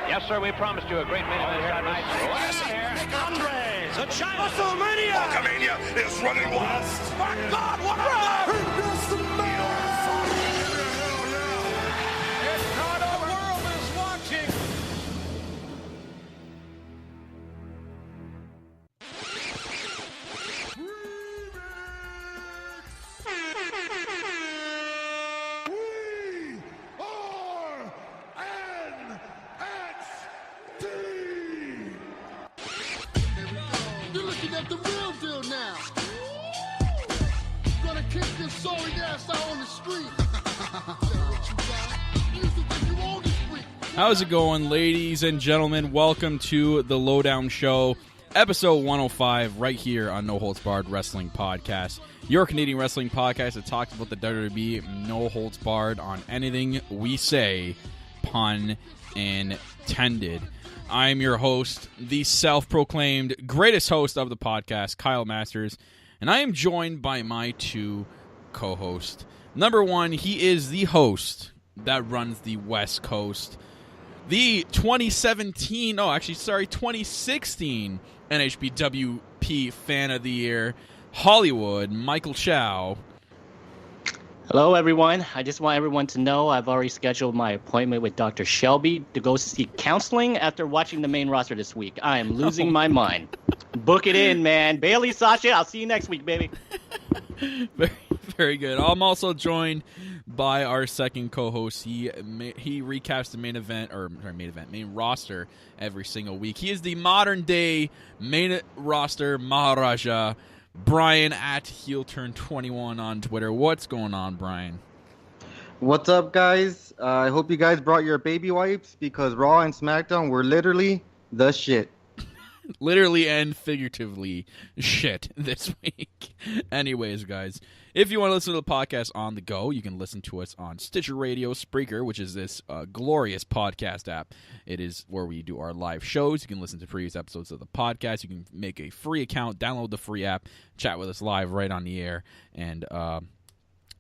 Yes, sir, we promised you a great main event here tonight. Andres, a giant WrestleMania! Hulkamania is running wild. My God, what a It's not the world is watching. You're looking at the real deal now. Gonna kick this sorry ass out on the street. You used to think you owned the street. How's it going, ladies and gentlemen? Welcome to the Lowdown Show, episode 105, right here on No Holds Barred Wrestling Podcast, your Canadian wrestling podcast that talks about the WWE, no holds barred on anything we say, pun intended. I'm your host, the self-proclaimed greatest host of the podcast, Kyle Masters, and I am joined by my two co-hosts. Number one, he is the host that runs the West Coast, the 2016 NHBWP Fan of the Year, Hollywood, Michael Chow. Hello, everyone. I just want everyone to know I've already scheduled my appointment with Dr. Shelby to go seek counseling after watching the main roster this week. I am losing my mind. Book it in, man. Bailey, Sasha, I'll see you next week, baby. Very, very good. I'm also joined by our second co-host. He recaps the main roster every single week. He is the modern day main roster Maharaja, Brian at HeelTurn21 on Twitter. What's going on, Brian? What's up, guys? I hope you guys brought your baby wipes because Raw and SmackDown were literally the shit. Literally and figuratively shit this week. Anyways, guys, if you want to listen to the podcast on the go, you can listen to us on Stitcher Radio, Spreaker, which is this glorious podcast app. It is where we do our live shows. You can listen to previous episodes of the podcast. You can make a free account, download the free app, chat with us live right on the air, and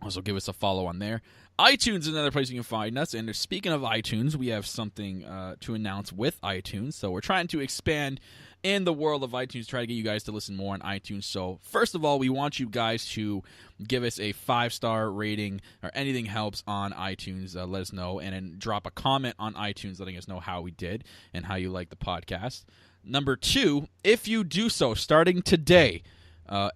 also give us a follow on there. iTunes is another place you can find us. And speaking of iTunes, we have something to announce with iTunes. So we're trying to expand in the world of iTunes, try to get you guys to listen more on iTunes. So first of all, we want you guys to give us a 5-star rating, or anything helps on iTunes. Let us know, and then drop a comment on iTunes letting us know how we did and how you like the podcast. Number 2, if you do so starting today,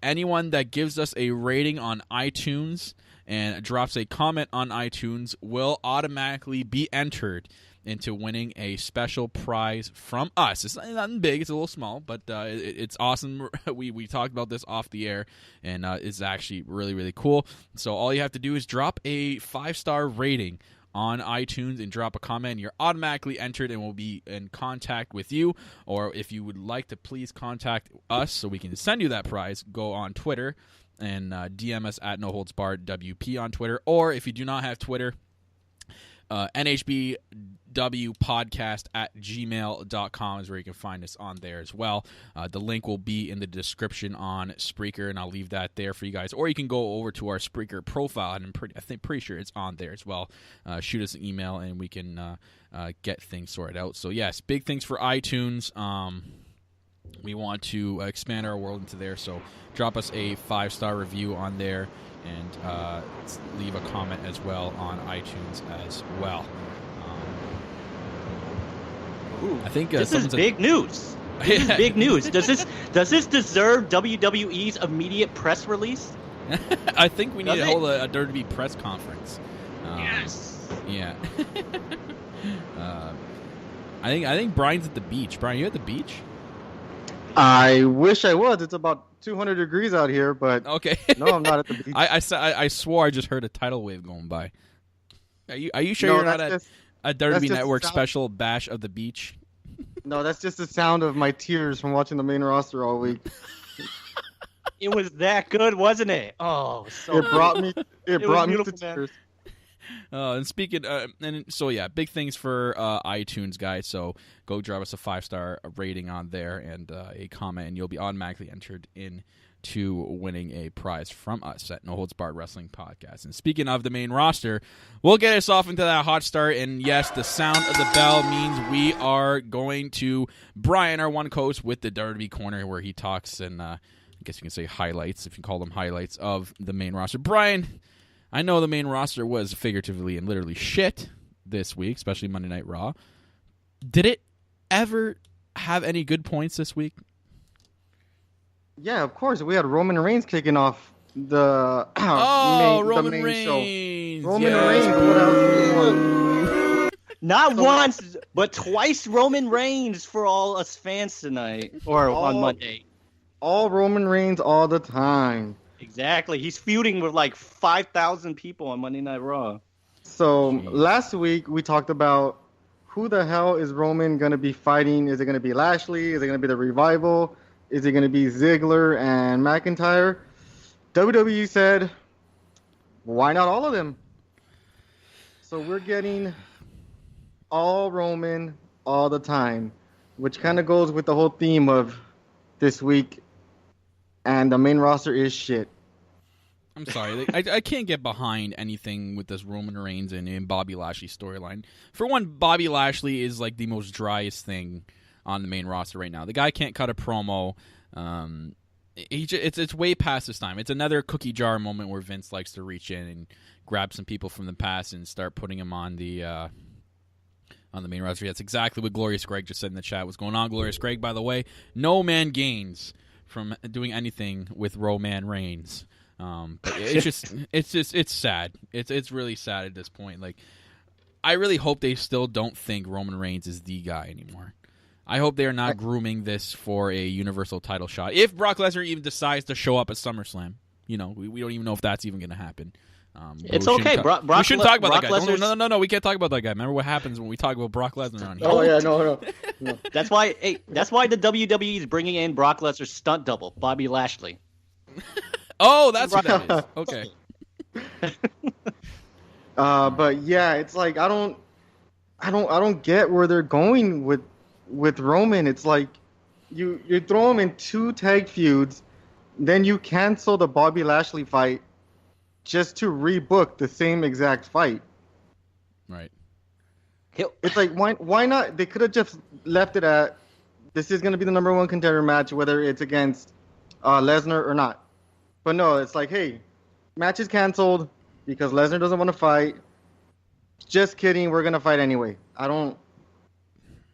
anyone that gives us a rating on iTunes and drops a comment on iTunes will automatically be entered into winning a special prize from us. It's nothing big, it's a little small, but it's awesome. We talked about this off the air, and it's actually really, really cool. So all you have to do is drop a 5-star rating on iTunes and drop a comment. You're automatically entered, and we'll be in contact with you. Or if you would like to please contact us so we can send you that prize, go on Twitter and DM us at NoHoldsBarredWP on Twitter. Or if you do not have Twitter, NHBWpodcast at gmail.com is where you can find us on there as well. The link will be in the description on Spreaker, and I'll leave that there for you guys. Or you can go over to our Spreaker profile, and I'm pretty sure it's on there as well. Shoot us an email, and we can get things sorted out. So, yes, big things for iTunes. We want to expand our world into there, so drop us a 5-star review on there, and leave a comment as well on iTunes as well. I think this is big news. This is big news. Does this deserve WWE's immediate press release? I think we need to hold a WWE press conference. Yes. Yeah. I think Brian's at the beach. Brian, you at the beach? I wish I was. It's about 200 degrees out here, but okay. No, I'm not at the beach. I swore I just heard a tidal wave going by. Are you sure you're not at a WWE Network special bash of the beach? No, that's just the sound of my tears from watching the main roster all week. It was that good, wasn't it? Oh, so it brought me to tears. And speaking, big things for iTunes, guys. So go drop us a 5-star rating on there and a comment, and you'll be automatically entered in to winning a prize from us at No Holds Barred Wrestling Podcast. And speaking of the main roster, we'll get us off into that hot start. And yes, the sound of the bell means we are going to Brian, our one co-host, with the WWE Corner, where he talks and I guess you can say highlights, if you call them highlights, of the main roster. Brian, I know the main roster was figuratively and literally shit this week, especially Monday Night Raw. Did it ever have any good points this week? Yeah, of course. We had Roman Reigns kicking off the Roman main Reigns. show. Roman Yes. Reigns. What else? Not once, but twice Roman Reigns for all us fans tonight. Or on Monday. All Roman Reigns all the time. Exactly. He's feuding with like 5,000 people on Monday Night Raw. So last week we talked about who the hell is Roman going to be fighting. Is it going to be Lashley? Is it going to be the Revival? Is it going to be Ziggler and McIntyre? WWE said, why not all of them? So we're getting all Roman all the time, which kind of goes with the whole theme of this week. And the main roster is shit. I'm sorry. I can't get behind anything with this Roman Reigns and Bobby Lashley storyline. For one, Bobby Lashley is like the most driest thing on the main roster right now. The guy can't cut a promo. It's way past his time. It's another cookie jar moment where Vince likes to reach in and grab some people from the past and start putting them on the main roster. That's exactly what Glorious Greg just said in the chat was going on. Glorious Greg, by the way, no man gains from doing anything with Roman Reigns. But it's sad. It's really sad at this point. Like, I really hope they still don't think Roman Reigns is the guy anymore. I hope they are not grooming this for a Universal title shot. If Brock Lesnar even decides to show up at SummerSlam, we don't even know if that's even going to happen. It's okay. We shouldn't talk about that guy. Lesnar's... No, we can't talk about that guy. Remember what happens when we talk about Brock Lesnar on here. Oh, yeah, no. That's why the WWE is bringing in Brock Lesnar's stunt double, Bobby Lashley. Oh, that's what that is. Okay. But yeah, it's like I don't get where they're going with Roman. It's like you throw him in 2 tag feuds, then you cancel the Bobby Lashley fight just to rebook the same exact fight. Right. It's like why not? They could have just left it at this is going to be the number 1 contender match, whether it's against Lesnar or not. But no, it's like, hey, match is canceled because Lesnar doesn't want to fight. Just kidding, we're gonna fight anyway. I don't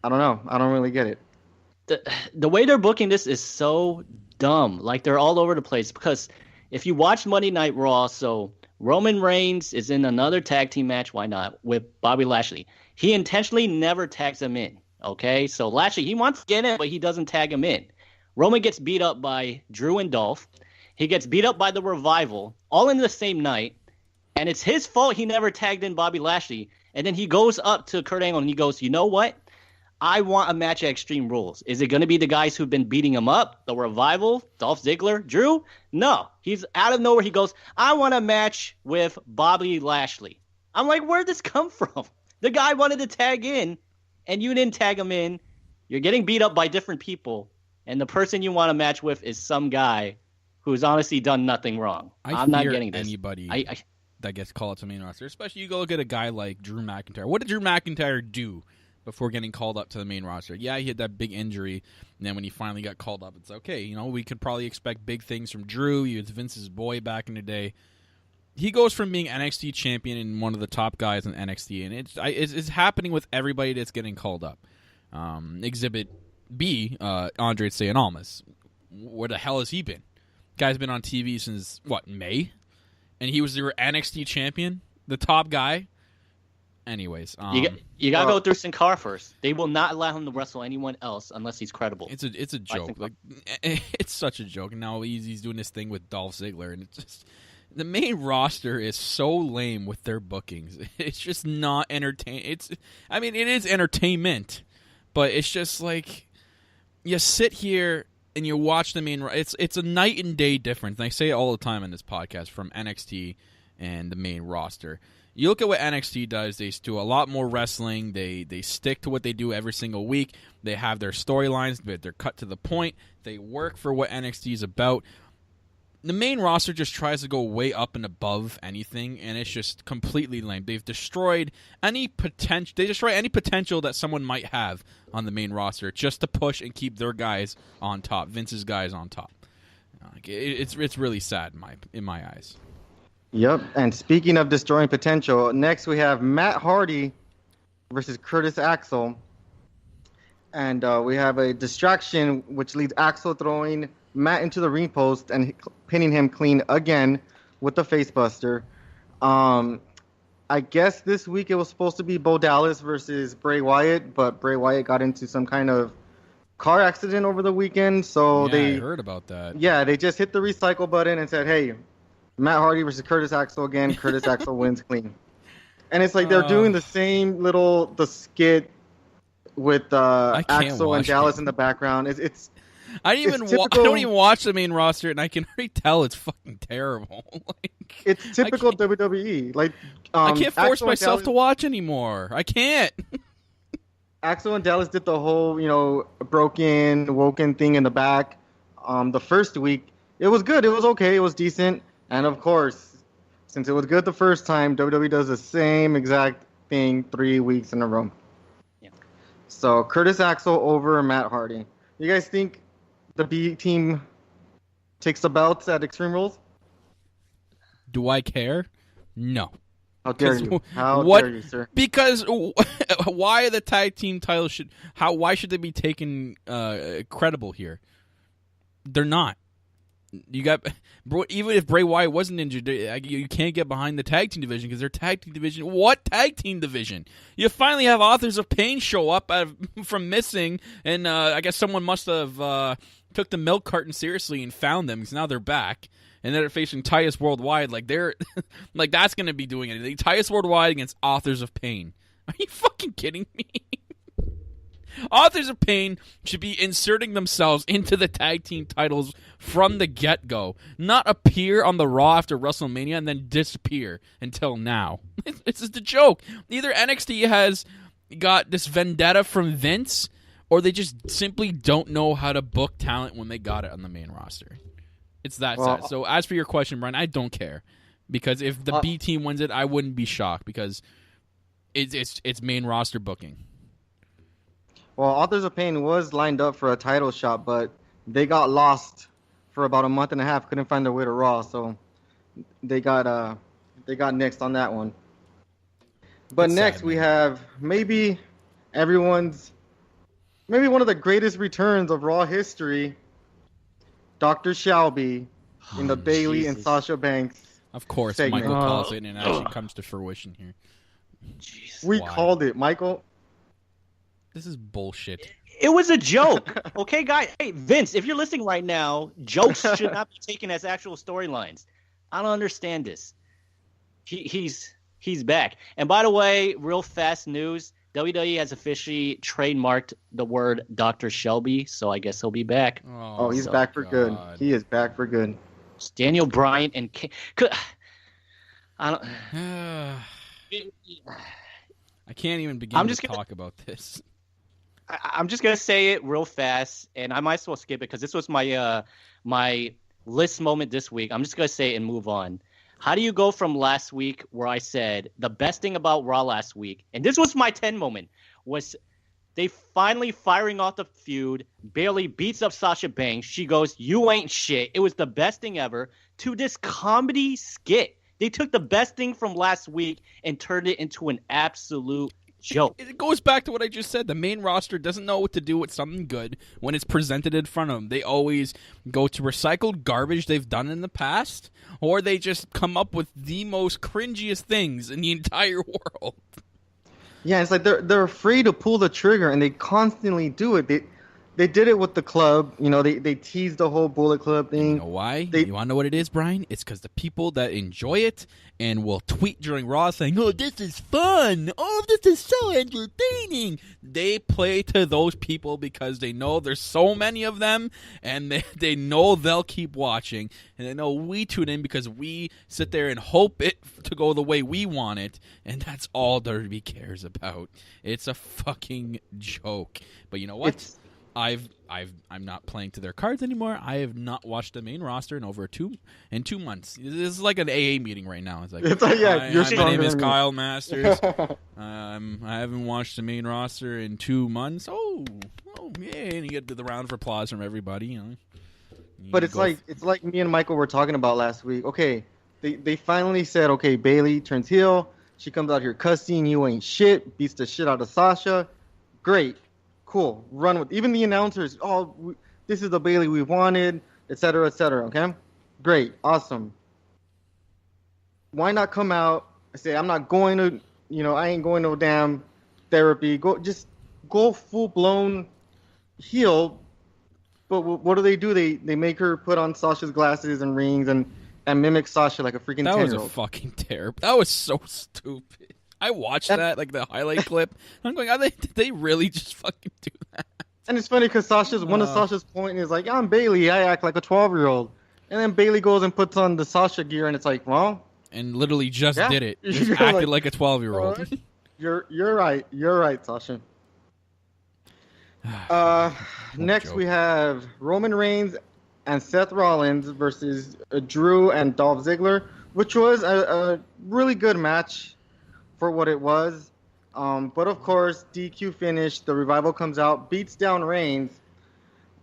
know. I don't really get it. The way they're booking this is so dumb. Like, they're all over the place because if you watch Monday Night Raw, so Roman Reigns is in another tag team match, why not, with Bobby Lashley. He intentionally never tags him in, okay? So Lashley, he wants to get in, but he doesn't tag him in. Roman gets beat up by Drew and Dolph. He gets beat up by the Revival, all in the same night, and it's his fault he never tagged in Bobby Lashley. And then he goes up to Kurt Angle and he goes, you know what? I want a match at Extreme Rules. Is it going to be the guys who've been beating him up, the Revival, Dolph Ziggler, Drew? No. He's out of nowhere. He goes, I want a match with Bobby Lashley. I'm like, where'd this come from? The guy wanted to tag in, and you didn't tag him in. You're getting beat up by different people, and the person you want to match with is some guy who's honestly done nothing wrong. I'm not getting this. Anybody that gets called up to the main roster, especially you go look at a guy like Drew McIntyre. What did Drew McIntyre do before getting called up to the main roster? Yeah, he had that big injury, and then when he finally got called up, it's okay. We could probably expect big things from Drew. He was Vince's boy back in the day. He goes from being NXT champion and one of the top guys in NXT, and it's happening with everybody that's getting called up. Exhibit B, Andre Cien Almas. Where the hell has he been? Guy's been on TV since, May? And he was your NXT champion? The top guy? Anyways. You got to go through Sin Cara first. They will not allow him to wrestle anyone else unless he's credible. It's a joke. It's such a joke. And now he's doing this thing with Dolph Ziggler. And it's just... The main roster is so lame with their bookings. It's just not entertaining. It is entertainment. But it's just like... You sit here... and you watch the main... It's a night and day difference. And I say it all the time in this podcast from NXT and the main roster. You look at what NXT does. They do a lot more wrestling. They stick to what they do every single week. They have their storylines, but they're cut to the point. They work for what NXT is about. the main roster just tries to go way up and above anything, and it's just completely lame. They've destroyed any potential. They destroy any potential that someone might have on the main roster just to push and keep their guys on top, Vince's guys on top. It's really sad in my eyes. Yep. And speaking of destroying potential, next we have Matt Hardy versus Curtis Axel. And we have a distraction, which leads Axel throwing Matt into the ring post and pinning him clean again with the facebuster. I guess this week it was supposed to be Bo Dallas versus Bray Wyatt, but Bray Wyatt got into some kind of car accident over the weekend. So I heard about that. Yeah, they just hit the recycle button and said, hey, Matt Hardy versus Curtis Axel again. Curtis Axel wins clean. And it's like they're doing the same the skit with Axel and Dallas in the background. I don't even watch the main roster, and I can already tell it's fucking terrible. It's typical WWE. I can't force myself to watch anymore. I can't. Axel and Dallas did the whole, woken thing in the back. The first week, it was good. It was okay. It was decent. And of course, since it was good the first time, WWE does the same exact thing 3 weeks in a row. Yeah. So Curtis Axel over Matt Hardy. You guys think the B team takes the belts at Extreme Rules? Do I care? No. How dare you? How dare you, sir? Because why the tag team titles why should they be taken credible here? They're not. Even if Bray Wyatt wasn't injured, you can't get behind the tag team division because they're tag team division. What tag team division? You finally have Authors of Pain show up from missing, and I guess someone must have took the milk carton seriously and found them because now they're back. And they're facing Titus Worldwide, they're that's going to be doing anything. Titus Worldwide against Authors of Pain. Are you fucking kidding me? Authors of Pain should be inserting themselves into the tag team titles from the get-go, not appear on the Raw after WrestleMania and then disappear until now. It's just a joke. Either NXT has got this vendetta from Vince, or they just simply don't know how to book talent when they got it on the main roster. It's that sad. So as for your question, Brian, I don't care. Because if the B team wins it, I wouldn't be shocked because it's main roster booking. Well, Authors of Pain was lined up for a title shot, but they got lost for about a month and a half. Couldn't find their way to Raw, so they got nixed on that one. But That's next sad, we have maybe one of the greatest returns of Raw history, Dr. Shelby in the Bayley and Sasha Banks. Of course, segment. Michael calls it, and it actually comes to fruition here. We called it, Michael. This is bullshit. It was a joke. Okay, guys. Hey, Vince, if you're listening right now, jokes should not be taken as actual storylines. I don't understand this. He's back. And by the way, real fast news, WWE has officially trademarked the word Dr. Shelby, so I guess he'll be back. Oh, he's back for good. He is back for good. It's Daniel Bryan and I don't. I can't even begin to talk about this. I'm just gonna say it real fast, and I might as well skip it because this was my my list moment this week. I'm just gonna say it and move on. How do you go from last week where I said the best thing about Raw last week, and this was my 10 moment, was they finally firing off the feud. Bayley beats up Sasha Banks. She goes, "You ain't shit." It was the best thing ever. To this comedy skit, they took the best thing from last week and turned it into an absolute joke. It goes back to what I just said. The main roster doesn't know what to do with something good when it's presented in front of them. They always go to recycled garbage they've done in the past, or they just come up with the most cringiest things in the entire world. Yeah, it's like they're afraid to pull the trigger, and they constantly do it. They did it with the club. You know, they teased the whole Bullet Club thing. You know why? You want to know what it is, Brian? It's because the people that enjoy it and will tweet during Raw saying, "Oh, this is fun. Oh, this is so entertaining." They play to those people because they know there's so many of them, and they know they'll keep watching. And they know we tune in because we sit there and hope it to go the way we want it, and that's all WWE cares about. It's a fucking joke. But you know what? I'm not playing to their cards anymore. I have not watched the main roster in over 2 months. This is like an AA meeting right now. It's like, my name is Kyle Masters. I haven't watched the main roster in 2 months. Oh yeah, and you get the round of applause from everybody. You know. But it's like me and Michael were talking about last week. Okay, they finally said, okay, Bailey turns heel. She comes out here cussing, you ain't shit, beats the shit out of Sasha. Great. Cool. Run with even the announcers. Oh, this is the Bailey we wanted, etc., etc. Okay, great, awesome. Why not come out and say I'm not going to, I ain't going to damn therapy. Go full blown heel. But what do? They make her put on Sasha's glasses and rings and mimic Sasha like a freaking 10-year-old. That was a fucking terrible. That was so stupid. I watched that, like the highlight clip. I'm going, did they really just fucking do that? And it's funny because one of Sasha's point is like, I'm Bailey, I act like a 12-year-old. And then Bailey goes and puts on the Sasha gear, and it's like, well, and literally just did it. Just acted like a 12-year-old. Right. You're right, Sasha. Next we have Roman Reigns and Seth Rollins versus Drew and Dolph Ziggler, which was a really good match for what it was. But of course, DQ finish. The Revival comes out, beats down Reigns.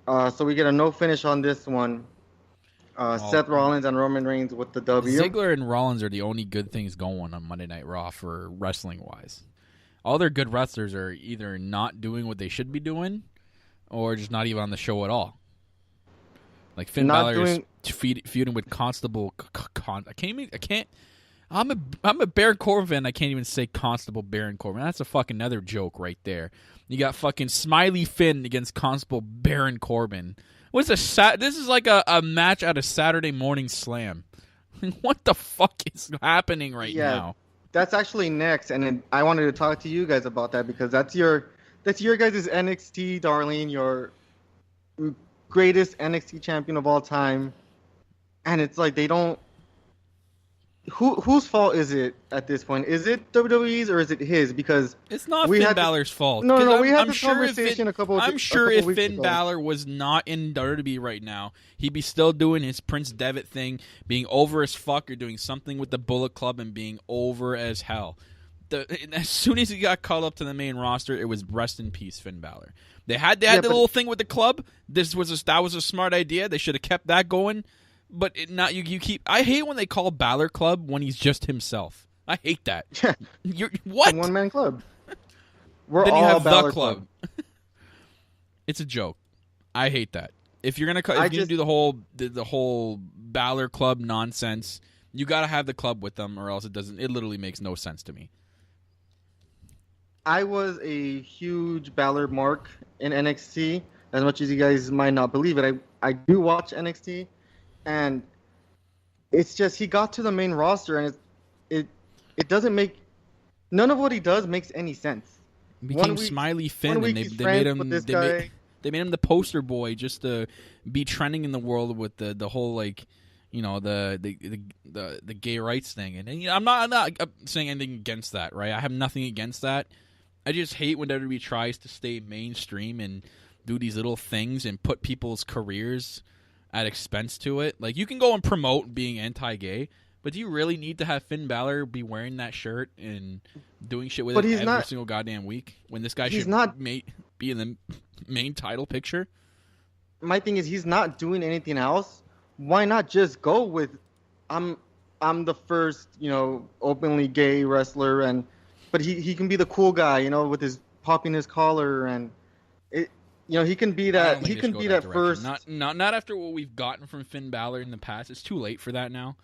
So we get a no finish on this one. Seth Rollins and Roman Reigns with the W. Ziggler and Rollins are the only good things going on Monday Night Raw for wrestling-wise. All their good wrestlers are either not doing what they should be doing or just not even on the show at all. Like Finn Balor is feuding with Constable. I can't. I'm a Baron Corbin fan. I can't even say Constable Baron Corbin. That's a fucking another joke right there. You got fucking Smiley Finn against Constable Baron Corbin. What's this is like a match at a Saturday morning slam. What the fuck is happening right now? That's actually next, and I wanted to talk to you guys about that because that's your guys' NXT darling, your greatest NXT champion of all time, and it's like they don't. Whose fault is it at this point? Is it WWE's or is it his? Because it's not Finn Balor's fault. No, we had this conversation a couple. I'm sure if Finn ago. Balor was not in WWE right now, he'd be still doing his Prince Devitt thing, being over as fuck, or doing something with the Bullet Club and being over as hell. As soon as he got called up to the main roster, it was rest in peace, Finn Balor. They had the little thing with the club. That was a smart idea. They should have kept that going. But you keep. I hate when they call Balor Club when he's just himself. I hate that. You're what? One man club. Then you have Balor the club. It's a joke. I hate that. If you're gonna do the whole Balor Club nonsense, you gotta have the club with them, or else it doesn't. It literally makes no sense to me. I was a huge Balor mark in NXT. As much as you guys might not believe it, I do watch NXT. And it's just he got to the main roster, and it doesn't make none of what he does makes any sense. He became Smiley Finn, and they made him they made him the poster boy just to be trending in the world with the whole like the gay rights thing. And I'm not saying anything against that, right? I have nothing against that. I just hate when WWE tries to stay mainstream and do these little things and put people's careers at expense to it. Like, you can go and promote being anti-gay, but do you really need to have Finn Balor be wearing that shirt and doing shit with it every single goddamn week when this guy should be in the main title picture? My thing is, he's not doing anything else. Why not just go with, I'm the first, openly gay wrestler, but he can be the cool guy, with his popping his collar, and it. He can be that. He can be that first. Not after what we've gotten from Finn Balor in the past. It's too late for that now.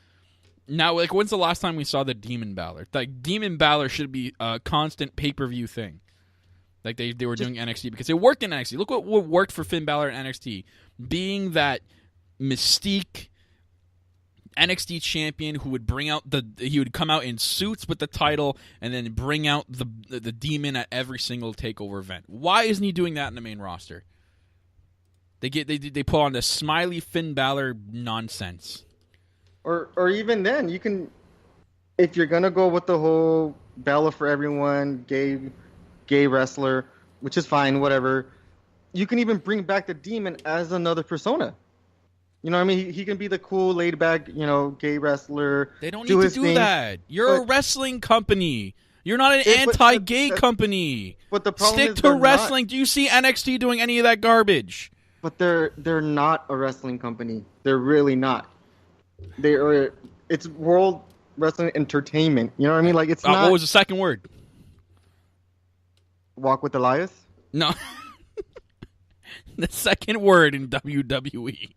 Now, like, when's the last time we saw the Demon Balor? Like, Demon Balor should be a constant pay-per-view thing. Like they were doing NXT because it worked in NXT. Look what worked for Finn Balor in NXT, being that mystique NXT champion who would he would come out in suits with the title and then bring out the demon at every single takeover event. Why isn't he doing that in the main roster? They pull on the Smiley Finn Balor nonsense. Or even then, you can, if you're gonna go with the whole Balor for everyone, gay wrestler, which is fine, whatever. you can even bring back the Demon as another persona. You know what I mean? He can be the cool, laid-back, gay wrestler. They don't need to do that. You're a wrestling company. You're not an anti-gay company. But the problem Stick is to wrestling. Do you see NXT doing any of that garbage? But they're not a wrestling company. They're really not. It's World Wrestling Entertainment. You know what I mean? Like it's not. What was the second word? Walk with Elias? No. The second word in WWE.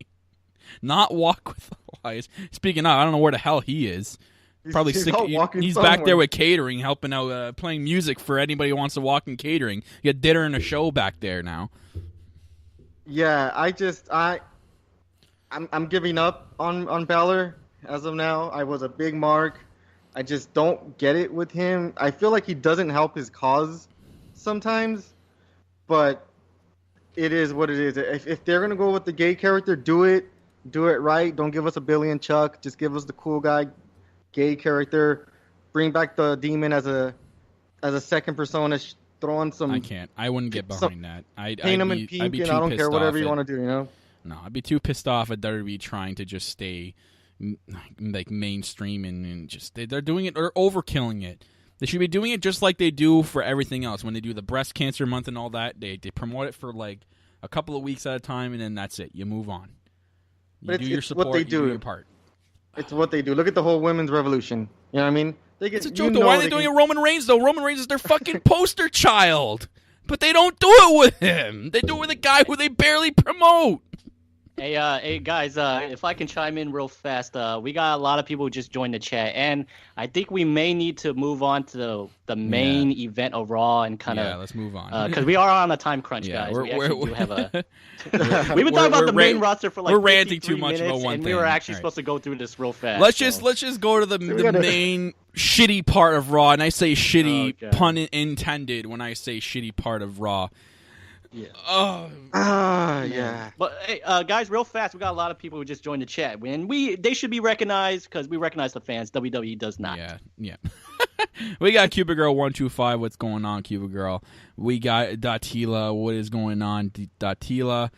Not walk with Elias. Speaking of, I don't know where the hell he is. Probably he's back there with catering, helping out, playing music for anybody who wants to walk in catering. You got dinner and a show back there now. Yeah, I'm giving up on Balor as of now. I was a big mark. I just don't get it with him. I feel like he doesn't help his cause sometimes, but it is what it is. If they're gonna go with the gay character, do it right. Don't give us a Billy and Chuck. Just give us the cool guy, gay character. Bring back the Demon as a second persona. Throw on some. I can't. I wouldn't get behind that. Paint him in pink, and I don't care whatever you want to do. No, I'd be too pissed off at WWE trying to just stay like mainstream and just they're doing it or overkilling it. They should be doing it just like they do for everything else. When they do the breast cancer month and all that, they promote it for like a couple of weeks at a time, and then that's it. You move on. You do your support. What they do. You do your part. It's what they do. Look at the whole women's revolution. You know what I mean? It's a joke. Why are they doing it Roman Reigns, though? Roman Reigns is their fucking poster child. But they don't do it with him. They do it with a guy who they barely promote. Hey guys, if I can chime in real fast, we got a lot of people who just joined the chat, and I think we may need to move on to the main event of Raw and kind of... Yeah, let's move on. Because we are on a time crunch, guys. We do have a... We've been talking about the main roster for like we're ranting too much minutes, about one and thing. we were actually supposed to go through this real fast. Let's just go to the main shitty part of Raw, and I say shitty, pun intended, when I say shitty part of Raw. Yeah. Yeah. But hey, guys, real fast, we got a lot of people who just joined the chat, and they should be recognized because we recognize the fans. WWE does not. Yeah. We got Cuba Girl 125. What's going on, Cuba Girl? We got Datila. What is going on, Datila?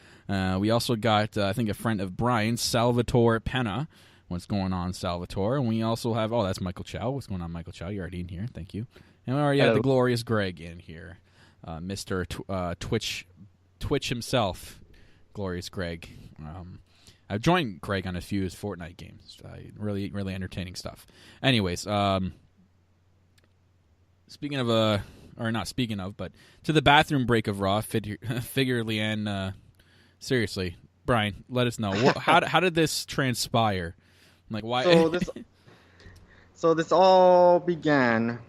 We also got I think a friend of Brian, Salvatore Penna. What's going on, Salvatore? And we also have that's Michael Chow. What's going on, Michael Chow? You're already in here. Thank you. And we already have the glorious Greg in here. Mr. Twitch himself, Glorious Greg. I've joined Greg on a few of his Fortnite games. Really, really entertaining stuff. Anyways, speaking of or not speaking of, but to the bathroom break of Raw, figuratively and seriously, Brian, let us know how did this transpire? Like why? So this all began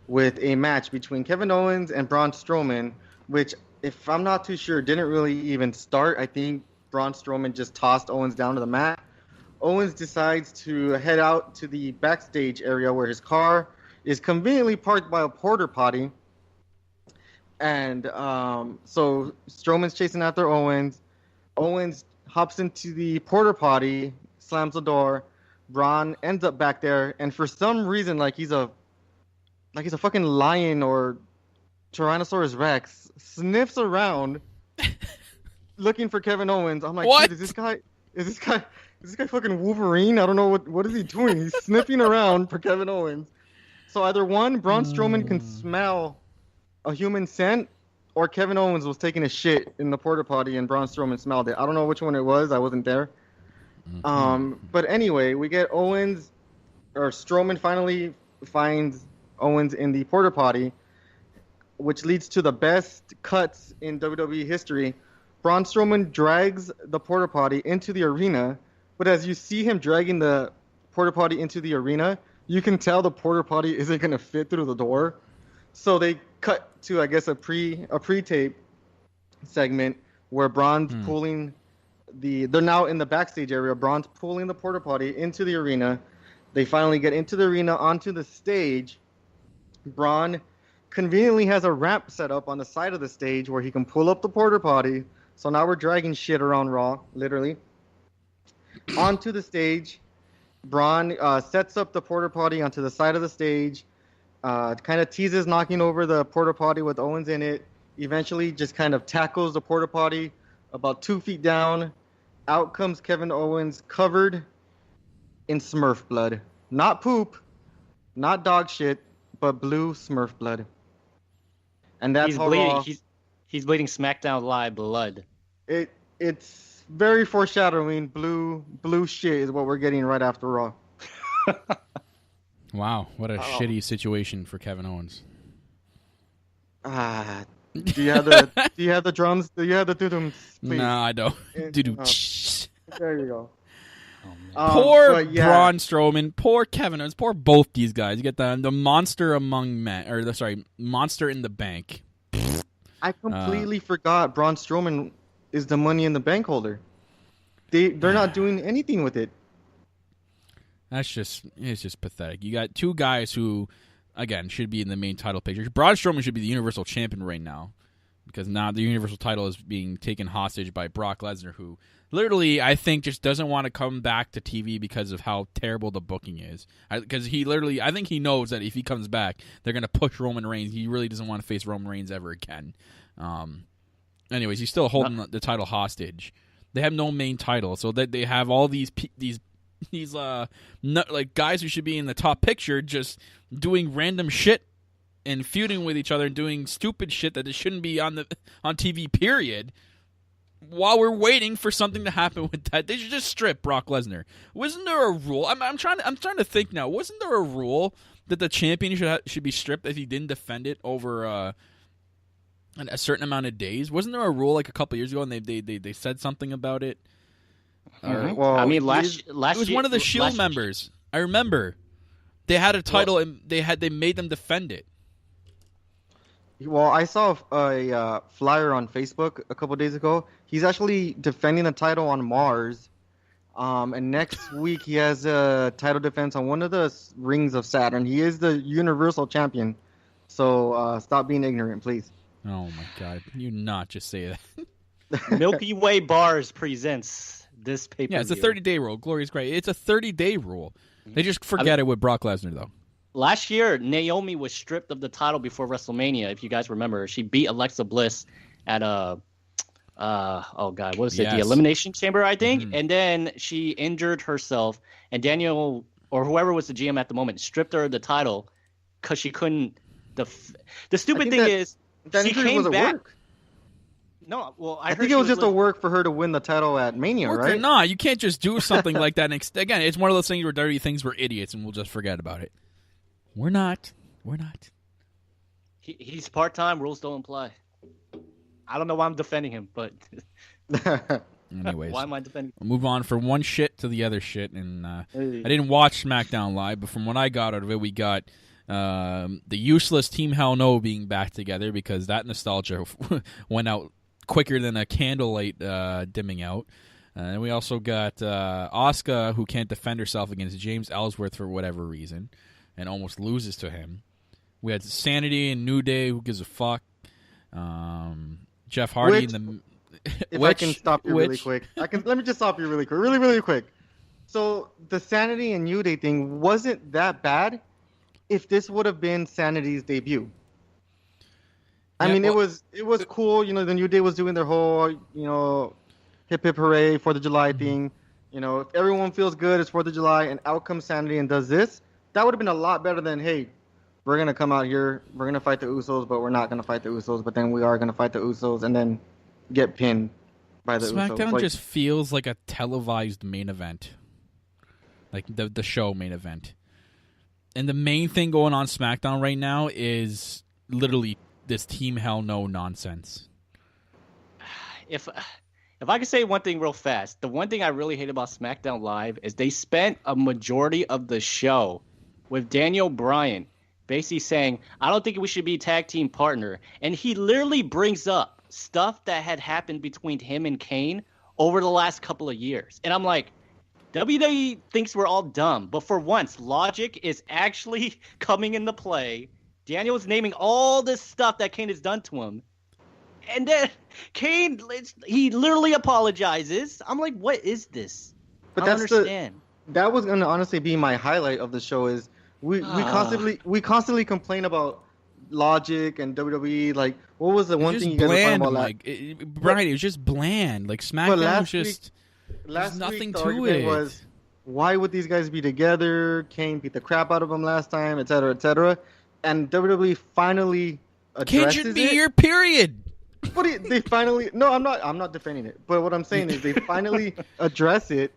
with a match between Kevin Owens and Braun Strowman, which, if I'm not too sure, didn't really even start. I think Braun Strowman just tossed Owens down to the mat. Owens decides to head out to the backstage area where his car is conveniently parked by a porta potty. And so Strowman's chasing after Owens. Owens hops into the porta potty, slams the door. Braun ends up back there, and for some reason, like he's a fucking lion or Tyrannosaurus Rex, sniffs around looking for Kevin Owens. I'm like, what? Dude, is this guy fucking Wolverine? I don't know what is he doing? He's sniffing around for Kevin Owens. So either one, Braun Strowman can smell a human scent, or Kevin Owens was taking a shit in the porta potty and Braun Strowman smelled it. I don't know which one it was. I wasn't there. But anyway, we get Strowman finally finds Owens in the porta potty, which leads to the best cuts in WWE history. Braun Strowman drags the porta potty into the arena, but as you see him dragging the porta potty into the arena, you can tell the porta potty isn't going to fit through the door. So they cut to, I guess, a pre-tape segment where Braun's pulling they're now in the backstage area. Braun's pulling the porta potty into the arena. They finally get into the arena, onto the stage. Braun conveniently has a ramp set up on the side of the stage where he can pull up the porta potty. So now we're dragging shit around Raw, literally. Onto the stage, Braun sets up the porta potty onto the side of the stage, kind of teases knocking over the porta potty with Owens in it. eventually just kind of tackles the porta potty about 2 feet down. Out comes Kevin Owens covered in Smurf blood. Not poop, not dog shit, but blue Smurf blood. And that's He's how bleeding. Raw, He's bleeding SmackDown Live blood. it's very foreshadowing. Blue shit is what we're getting right after Raw. Wow, what a shitty situation for Kevin Owens. Do you have the drums? Do you have the doo-dums, please? No, I don't. Doo-doo. There you go. Poor but yeah. Braun Strowman, poor Kevin Owens, poor both these guys. You get the monster among men, or monster in the bank. I completely forgot Braun Strowman is the Money in the Bank holder. They're not doing anything with it. It's just pathetic. You got two guys who, again, should be in the main title picture. Braun Strowman should be the Universal Champion right now, because now the Universal title is being taken hostage by Brock Lesnar, who literally, I think, just doesn't want to come back to TV because of how terrible the booking is. Because I think he knows that if he comes back, they're going to push Roman Reigns. He really doesn't want to face Roman Reigns ever again. Anyways, he's still holding the title hostage. They have no main title, so that they have all these guys who should be in the top picture just doing random shit and feuding with each other and doing stupid shit that it shouldn't be on TV. Period. While we're waiting for something to happen with that, they should just strip Brock Lesnar. Wasn't there a rule? I'm trying to think now. Wasn't there a rule that the champion should be stripped if he didn't defend it over a certain amount of days? Wasn't there a rule like a couple years ago, and they said something about it? Well, I mean, last it was year, one of the Shield members. I remember they had a title and they made them defend it. Well, I saw a flyer on Facebook a couple days ago. He's actually defending the title on Mars. And next week he has a title defense on one of the rings of Saturn. He is the Universal Champion. So stop being ignorant, please. Oh my God! You not just say that. Milky Way Bars presents this pay-per-view. Yeah, it's a 30-day rule. Glorious, great. It's a 30-day rule. They just forget it with Brock Lesnar, though. Last year, Naomi was stripped of the title before WrestleMania. If you guys remember, she beat Alexa Bliss at the Elimination Chamber, I think. Mm-hmm. And then she injured herself, and Daniel or whoever was the GM at the moment stripped her of the title because she couldn't. The stupid thing is she came back. Work. No, well, I think it was just a work for her to win the title at Mania, right? Or not. You can't just do something like that. Again, it's one of those things where WWE thinks we're idiots and we'll just forget about it. We're not. He's part-time. Rules don't apply. I don't know why I'm defending him, but anyways, why am I defending him? We'll move on from one shit to the other shit. And I didn't watch SmackDown Live, but from what I got out of it, we got the useless Team Hell No being back together because that nostalgia went out quicker than a candlelight dimming out. And we also got Asuka, who can't defend herself against James Ellsworth for whatever reason and almost loses to him. We had Sanity and New Day, who gives a fuck. Jeff Hardy I can stop you really quick. Let me just stop you really quick. Really quick. So the Sanity and New Day thing wasn't that bad if this would have been Sanity's debut. I mean, it was cool. You know, the New Day was doing their whole, hip hip hooray 4th of July thing. You know, if everyone feels good, it's 4th of July, and out comes Sanity and does this. That would have been a lot better than, hey, we're going to come out here, we're going to fight the Usos, but we're not going to fight the Usos, but then we are going to fight the Usos and then get pinned by the Usos. SmackDown just feels like a televised main event. Like the show main event. And the main thing going on SmackDown right now is literally this Team Hell No nonsense. If I could say one thing real fast, the one thing I really hate about SmackDown Live is they spent a majority of the show with Daniel Bryan basically saying, I don't think we should be a tag team partner. And he literally brings up stuff that had happened between him and Kane over the last couple of years. And I'm like, WWE thinks we're all dumb. But for once, logic is actually coming into play. Daniel's naming all this stuff that Kane has done to him. And then Kane, he literally apologizes. I'm like, what is this? But I don't understand. That was going to honestly be my highlight of the show is we constantly complain about logic and WWE. Like, what was the one It's thing you just guys were talking bland, about? Mike. Brian, it was just bland. Like SmackDown was just Last nothing week, the to argument it. was, why would these guys be together? Kane beat the crap out of them last time, etc., etc. And WWE finally Kane addresses should be it. here, period. They finally. No, I'm not defending it. But what I'm saying is they finally address it,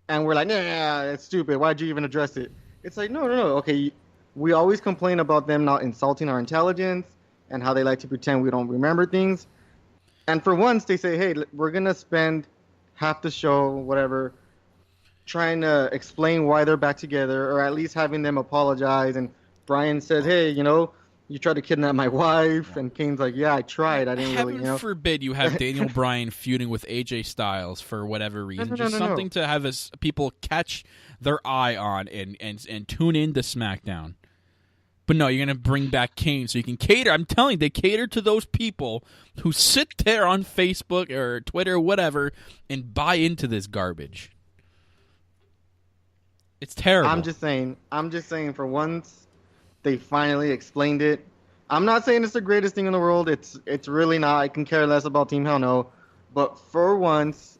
and we're like, nah, it's stupid. Why'd you even address it? It's like, no. Okay, we always complain about them not insulting our intelligence and how they like to pretend we don't remember things. And for once, they say, hey, we're gonna spend half the show, whatever, trying to explain why they're back together, or at least having them apologize. And Brian says, hey, you tried to kidnap my wife, and Kane's like, yeah, I tried. I didn't really, Heaven forbid you have Daniel Bryan feuding with AJ Styles for whatever reason. Just something to have people catch their eye on and tune in to SmackDown. But no, you're going to bring back Kane so you can cater. I'm telling you, they cater to those people who sit there on Facebook or Twitter or whatever and buy into this garbage. It's terrible. I'm just saying for once, they finally explained it. I'm not saying it's the greatest thing in the world. It's really not. I can care less about Team Hell No. But for once,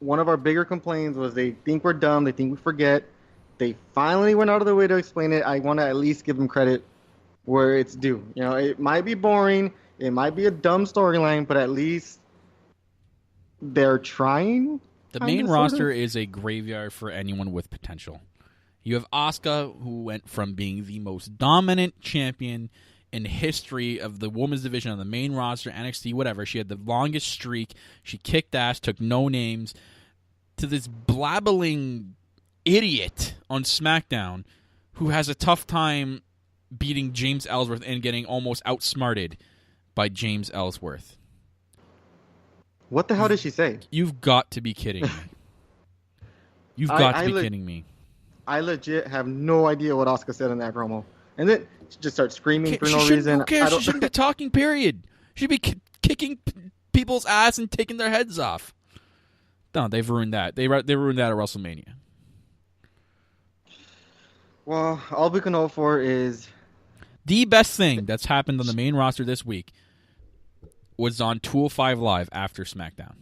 one of our bigger complaints was they think we're dumb. They think we forget. They finally went out of their way to explain it. I want to at least give them credit where it's due. It might be boring. It might be a dumb storyline, but at least they're trying. The main roster is a graveyard for anyone with potential. You have Asuka, who went from being the most dominant champion in history of the women's division on the main roster, NXT, whatever. She had the longest streak. She kicked ass, took no names, to this blabbling idiot on SmackDown who has a tough time beating James Ellsworth and getting almost outsmarted by James Ellsworth. What the hell did she say? You've got to be kidding me. You've got to be kidding me. I legit have no idea what Asuka said in that promo. And then she just starts screaming for no reason. Who cares? She shouldn't be talking, period. She should be kicking people's ass and taking their heads off. No, they've ruined that. They ruined that at WrestleMania. Well, all we can hope for is... The best thing that's happened on the main roster this week was on 205 Live after SmackDown.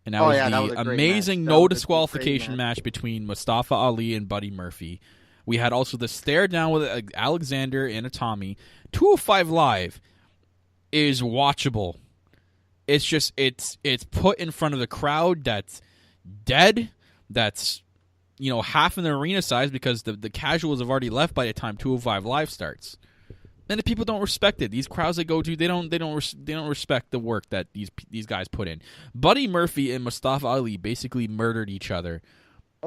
And that was the amazing no disqualification match between Mustafa Ali and Buddy Murphy. We had also the stare down with Alexander and Tommy. 205 Live is watchable. It's just it's put in front of the crowd that's dead, that's half in the arena size because the casuals have already left by the time 205 Live starts. And the people don't respect it. These crowds they go to, they don't respect the work that these guys put in. Buddy Murphy and Mustafa Ali basically murdered each other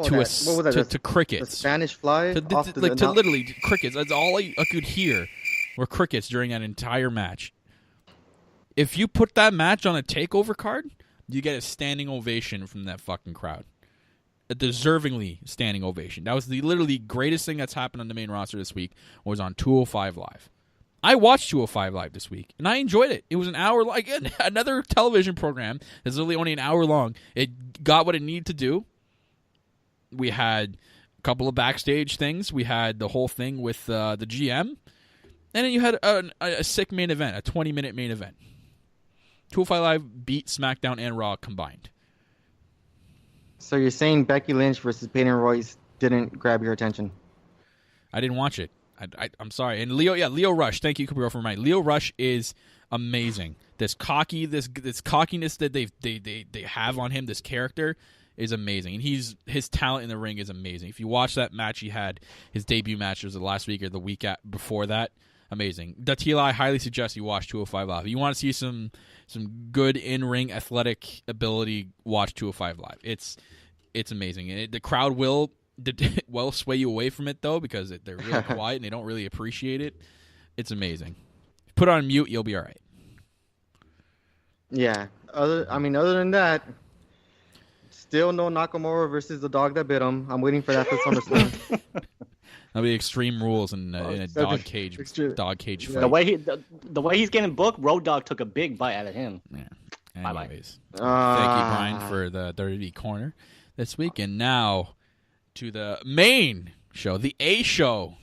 to crickets. The Spanish Fly? To literally crickets. That's all I could hear were crickets during that entire match. If you put that match on a takeover card, you get a standing ovation from that fucking crowd. A deservingly standing ovation. That was the literally greatest thing that's happened on the main roster this week was on 205 Live. I watched 205 Live this week, and I enjoyed it. It was an hour long. Again, another television program that's literally only an hour long. It got what it needed to do. We had a couple of backstage things. We had the whole thing with the GM. And then you had a sick main event, a 20-minute main event. 205 Live beat SmackDown and Raw combined. So you're saying Becky Lynch versus Peyton Royce didn't grab your attention? I didn't watch it. I'm sorry. And Leo Rush. Thank you, Cabrillo, for reminding. Leo Rush is amazing. This cockiness that they have on him, this character, is amazing. And his talent in the ring is amazing. If you watch that match he had, his debut match was the last week or the week before that, amazing. Datila, I highly suggest you watch 205 Live. If you want to see some good in-ring athletic ability, watch 205 Live. It's amazing. And the crowd will sway you away from it, though, because they're really quiet and they don't really appreciate it. It's amazing. Put it on mute, you'll be all right. Yeah. Other than that, still no Nakamura versus the dog that bit him. I'm waiting for that for SummerSlam. That'll be Extreme Rules in a dog cage. Dog cage fight. The way he's getting booked, Road Dogg took a big bite out of him. Yeah. Bye-bye. Anyways, thank you, Brian, for the WWE corner this week, and now to the main show, the A show.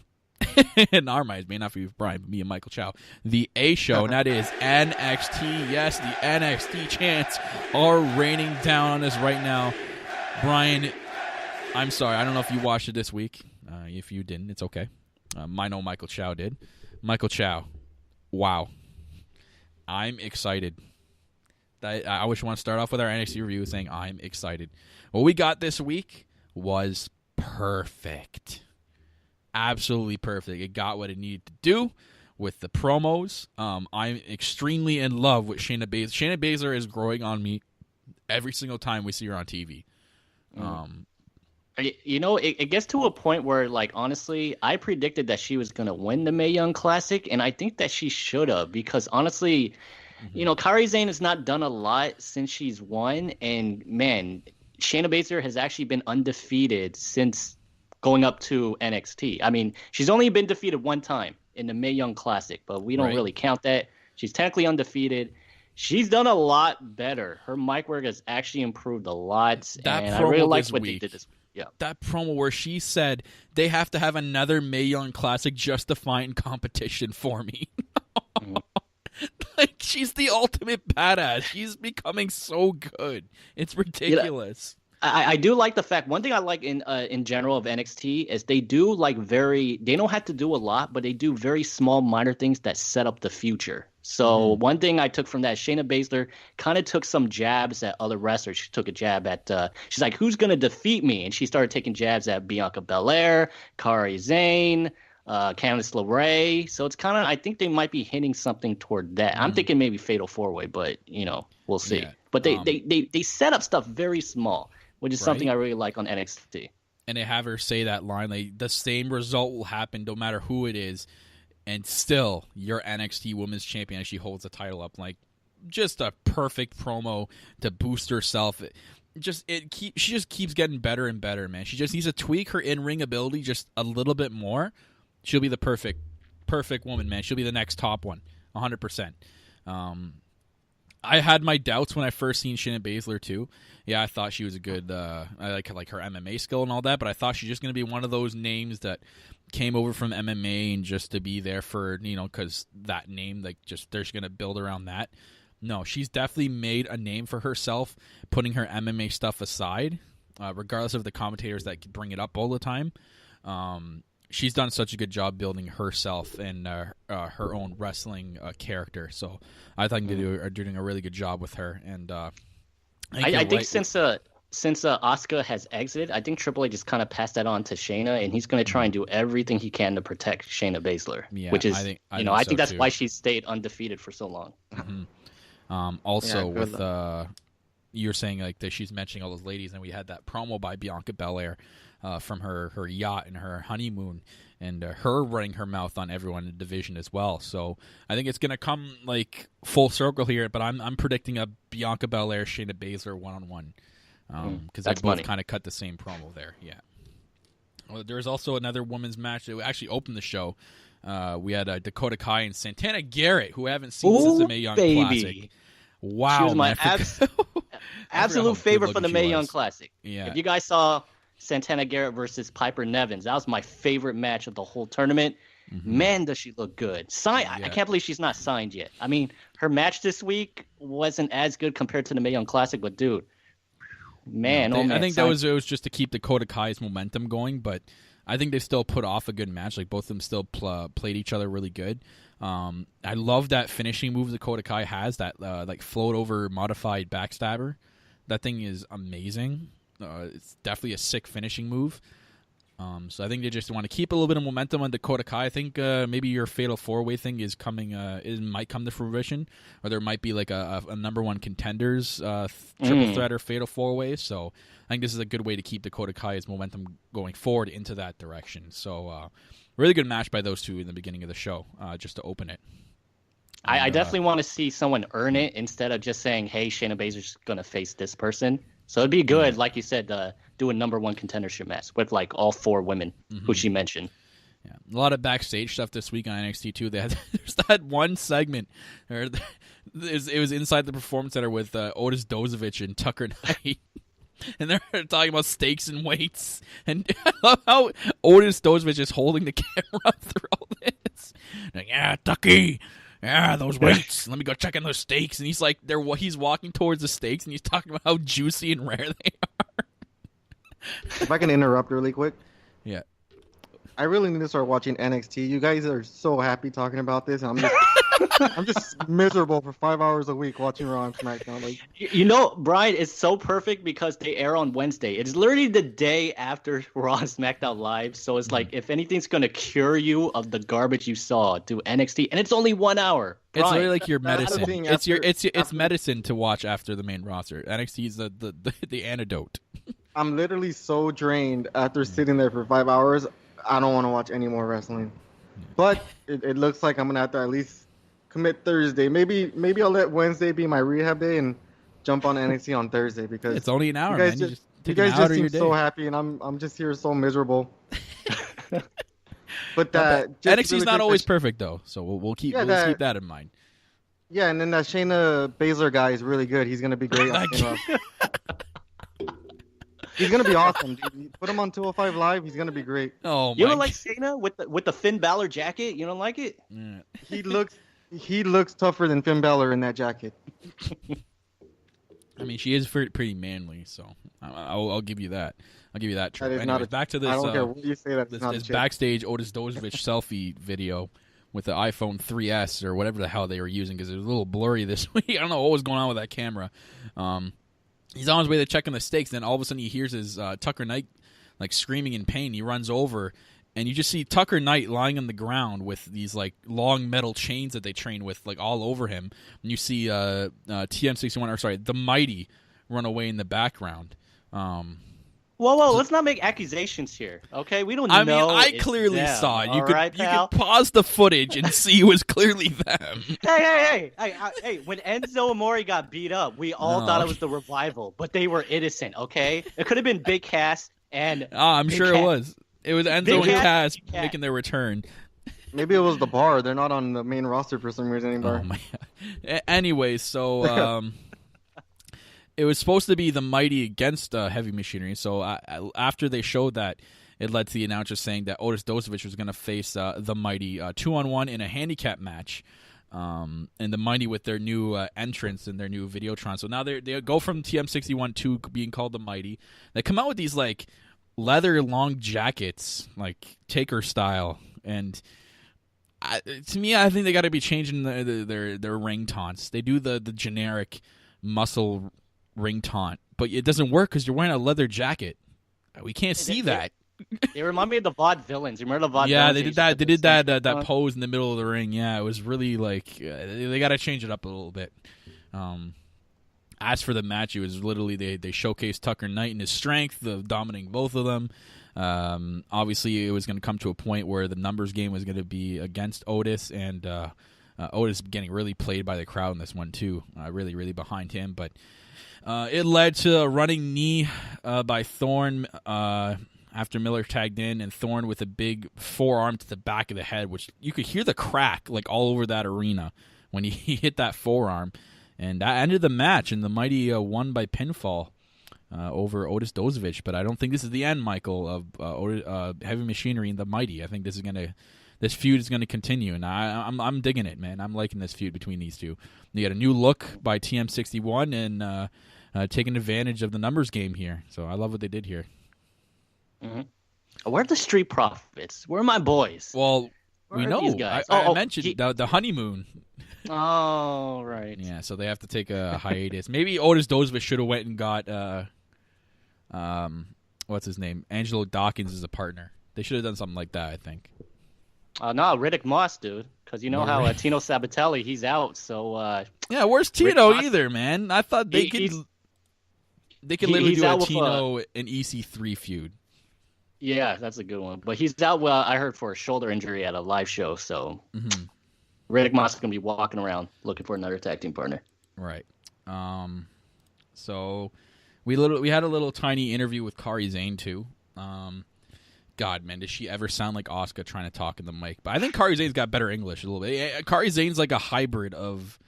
in our minds, may not be with Brian, but me and Michael Chow, the A show, and that is NXT. Yes, the NXT chants are raining down on us right now. Brian, I'm sorry. I don't know if you watched it this week. If you didn't, it's okay. I know Michael Chow did. Michael Chow, wow. I'm excited. I wish we want to start off with our NXT review saying I'm excited. What we got this week was perfect. Absolutely perfect. It got what it needed to do with the promos. I'm extremely in love with Shayna Baszler. Shayna Baszler is growing on me every single time we see her on TV. It gets to a point where, like, honestly, I predicted that she was going to win the Mae Young Classic, and I think that she should have, because honestly, Kairi Sane has not done a lot since she's won, and man, Shayna Baszler has actually been undefeated since going up to NXT. I mean, she's only been defeated one time in the Mae Young Classic, but we don't really count that. She's technically undefeated. She's done a lot better. Her mic work has actually improved a lot, and I really like what they did this week. Yeah. That promo where she said they have to have another Mae Young Classic just to find competition for me. Like, she's the ultimate badass. She's becoming so good. It's ridiculous. I do like the fact, one thing I like in general of NXT is they do they don't have to do a lot, but they do very small minor things that set up the future. So one thing I took from that, Shayna Baszler kind of took some jabs at other wrestlers. She took a jab at, she's like, who's going to defeat me? And she started taking jabs at Bianca Belair, Kairi Sane, Candice LeRae. So it's kind of, I think they might be hitting something toward that. I'm thinking maybe Fatal 4-Way, but, we'll see. Yeah. But they set up stuff very small, which is something I really like on NXT. And they have her say that line, like, the same result will happen no matter who it is, and still your NXT Women's Champion as she holds the title up. Like, just a perfect promo to boost herself. She just keeps getting better and better, man. She just needs to tweak her in-ring ability just a little bit more. She'll be the perfect woman, man. She'll be the next top one, 100%. I had my doubts when I first seen Shayna Baszler too. Yeah, I thought she was a good. I like her MMA skill and all that, but I thought she's just going to be one of those names that came over from MMA and just to be there for because that name, like, just they're just going to build around that. No, she's definitely made a name for herself, putting her MMA stuff aside, regardless of the commentators that bring it up all the time. She's done such a good job building herself and her own wrestling character. So I think they are doing a really good job with her. And I think since Asuka has exited, I think Triple H just kind of passed that on to Shayna, and he's going to try and do everything he can to protect Shayna Baszler. Yeah, which is, I think that's why she stayed undefeated for so long. Also, with you're saying like that she's mentioning all those ladies, and we had that promo by Bianca Belair. From her yacht and her honeymoon, and her running her mouth on everyone in the division as well. So I think it's going to come like full circle here, but I'm predicting a Bianca Belair, Shayna Baszler 1-on-1 because they both kind of cut the same promo there. Yeah. Well, there's also another women's match that actually opened the show. We had Dakota Kai and Santana Garrett, who I haven't seen since the Mae Young Classic. Wow, she was my absolute favorite for the Mae Young Classic. Yeah. If you guys saw Santana Garrett versus Piper Nevins, that was my favorite match of the whole tournament. Man, does she look good. I can't believe she's not signed yet. I mean, her match this week wasn't as good compared to the Mae Young Classic, but dude, man, I think it was just to keep Dakota Kai's momentum going, but I think they still put off a good match. Like, both of them still played each other really good. I love that finishing move Dakota Kai has, that like float over modified backstabber. That thing is amazing. It's definitely a sick finishing move. So I think they just want to keep a little bit of momentum on Dakota Kai. I think maybe your Fatal 4-Way thing is coming. It might come to fruition, or there might be like a number one contenders triple threat or Fatal 4-Way. So I think this is a good way to keep Dakota Kai's momentum going forward into that direction. So really good match by those two in the beginning of the show, just to open it. I definitely want to see someone earn it instead of just saying, "Hey, Shayna Baszler's going to face this person." So it'd be good, like you said, do a number one contendership match with like all four women who she mentioned. Yeah, a lot of backstage stuff this week on NXT too. There's that one segment, it was inside the Performance Center with Otis Dozovich and Tucker Knight. And they're talking about stakes and weights. And I love how Otis Dozovich is holding the camera through all this. Like, yeah, Ducky. Yeah, those weights. Let me go check on those steaks. And he's walking towards the steaks, and he's talking about how juicy and rare they are. If I can interrupt really quick. Yeah. I really need to start watching NXT. You guys are so happy talking about this, and I'm just miserable for 5 hours a week watching Raw and SmackDown. Like, You know, Brian, it's so perfect because they air on Wednesday. It's literally the day after Raw and SmackDown Live. So it's like, if anything's going to cure you of the garbage you saw, do NXT. And it's only 1 hour. It's Brian, really like your medicine. thing It's medicine to watch after the main roster. NXT is the antidote. I'm literally so drained after sitting there for 5 hours. I don't want to watch any more wrestling. But it looks like I'm gonna have to at least commit Thursday. Maybe I'll let Wednesday be my rehab day and jump on NXT on Thursday because It's only an hour, you guys man. just, take you guys an hour just of your seem day. so happy, and I'm just here so miserable. But that just NXT's really not quick, always perfect though, so we'll keep keep that in mind. Yeah, and then that Shayna Baszler guy is really good. He's gonna be great. He's gonna be awesome, dude. Put him on 205 Live. He's gonna be great. Oh my! You don't like Shayna with the Finn Balor jacket? You don't like it? Yeah. He looks tougher than Finn Balor in that jacket. I mean, she is pretty manly, so I'll give you that. I'll give you that. That is Anyways, not a, back to this. I don't care what you say. That's This not a chick. backstage Otis Dozovich selfie video with the iPhone 3S or whatever the hell they were using because it was a little blurry this week. I don't know what was going on with that camera. He's on his way to checking the stakes. Then all of a sudden he hears his Tucker Knight like screaming in pain. He runs over, and you just see Tucker Knight lying on the ground with these like long metal chains that they train with like all over him. And you see TM61 or sorry, the Mighty run away in the background. Whoa, let's not make accusations here, okay? We don't know. I mean, I it's clearly them, saw it. You all could right, you pal? could pause the footage and see it was clearly them. Hey! When Enzo Amore got beat up, we all Oh. thought it was the Revival, but they were innocent, okay? It could have been Big Cass and. I'm Big sure it Cass. was. It was Enzo Big and Cass Cass. making their return. Maybe it was the bar. They're not on the main roster for some reason anymore. Oh my! Anyway, so it was supposed to be the Mighty against Heavy Machinery. So after they showed that, it led to the announcer saying that Otis Dozovich was going to face the Mighty 2-on-1 in a handicap match. And the Mighty with their new entrance and their new Videotron. So now they go from TM61 to being called the Mighty. They come out with these like leather long jackets, like Taker style, and to me, I think they got to be changing their ring taunts. They do the generic muscle ring taunt, but it doesn't work because you're wearing a leather jacket. We can't see that. They remind me of the VOD villains. You remember the VOD Yeah, villains? they that did used that. to They put did the that same that pose in the middle of the ring. Yeah, it was really like they got to change it up a little bit. As for the match, it was literally they showcased Tucker Knight and his strength of dominating both of them. Obviously, it was going to come to a point where the numbers game was going to be against Otis, and Otis getting really played by the crowd in this one too. Really behind him, but it led to a running knee by Thorne after Miller tagged in, and Thorne with a big forearm to the back of the head, which you could hear the crack like all over that arena when he hit that forearm. And that ended the match, and the Mighty won by pinfall over Otis Dozovich. But I don't think this is the end, Michael, of Heavy Machinery and the Mighty. I think this feud is gonna continue, and I'm digging it, man. I'm liking this feud between these two. They got a new look by TM61 and taking advantage of the numbers game here. So I love what they did here. Mm-hmm. Where are the Street Profits? Where are my boys? Well, Where we are know. these guys? I mentioned the honeymoon. Oh, right. Yeah, so they have to take a hiatus. Maybe Otis Dozovich should have went and got what's his name? Angelo Dawkins as a partner. They should have done something like that, I think. No, Riddick Moss, dude. Because you know how Tino Sabatelli, he's out. So yeah, where's Tino either, man? I thought they could literally do a Tino and EC3 feud. Yeah, that's a good one. But he's out, I heard, for a shoulder injury at a live show. So Riddick Moss is going to be walking around looking for another tag team partner. Right. So we had a little tiny interview with Kairi Sane, too. God, man, does she ever sound like Asuka trying to talk in the mic? But I think Kairi Sane's got better English a little bit. Kairi Sane's like a hybrid of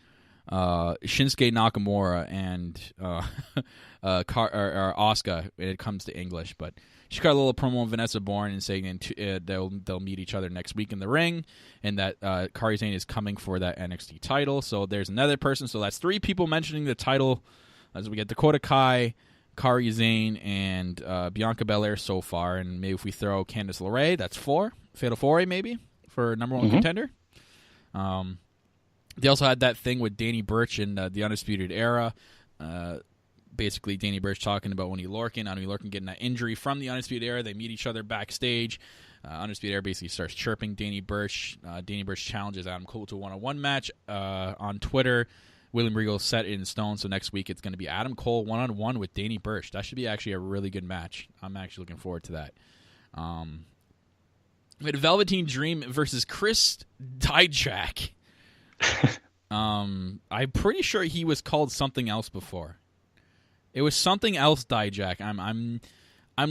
Shinsuke Nakamura and Asuka when it comes to English. But she got a little promo on Vanessa Bourne and saying they'll meet each other next week in the ring, and that Kairi Sane is coming for that NXT title. So there's another person. So that's 3 people mentioning the title. As we get Dakota Kai, Kairi Sane, and Bianca Belair so far. And maybe if we throw Candice LeRae, that's 4. Fatal 4-way maybe for number 1 contender. They also had that thing with Danny Burch in the Undisputed Era. Basically, Danny Burch talking about Oney Lorcan getting that injury from the Undisputed Era. They meet each other backstage. Undisputed Era basically starts chirping Danny Burch. Danny Burch challenges Adam Cole to a one-on-one match on Twitter. William Regal set it in stone, so next week it's going to be Adam Cole one-on-one with Danny Burch. That should be actually a really good match. I'm actually looking forward to that. We had Velveteen Dream versus Chris Dijak. I'm pretty sure he was called something else before. It was something else, Dijak. I'm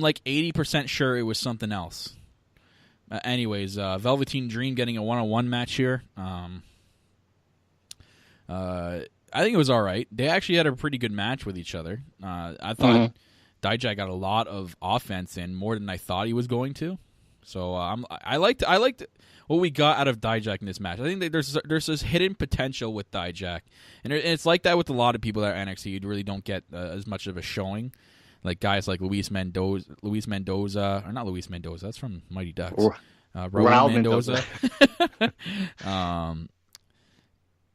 like 80% sure it was something else. Anyways, Velveteen Dream getting a one-on-one match here. I think it was all right. They actually had a pretty good match with each other. I thought Dijak got a lot of offense in, more than I thought he was going to. So I liked what we got out of Dijak in this match. I think that there's this hidden potential with Dijak, and it's like that with a lot of people that are NXT. You really don't get as much of a showing, like guys like Luis Mendoza, or not Luis Mendoza. That's from Mighty Ducks. Raul Mendoza.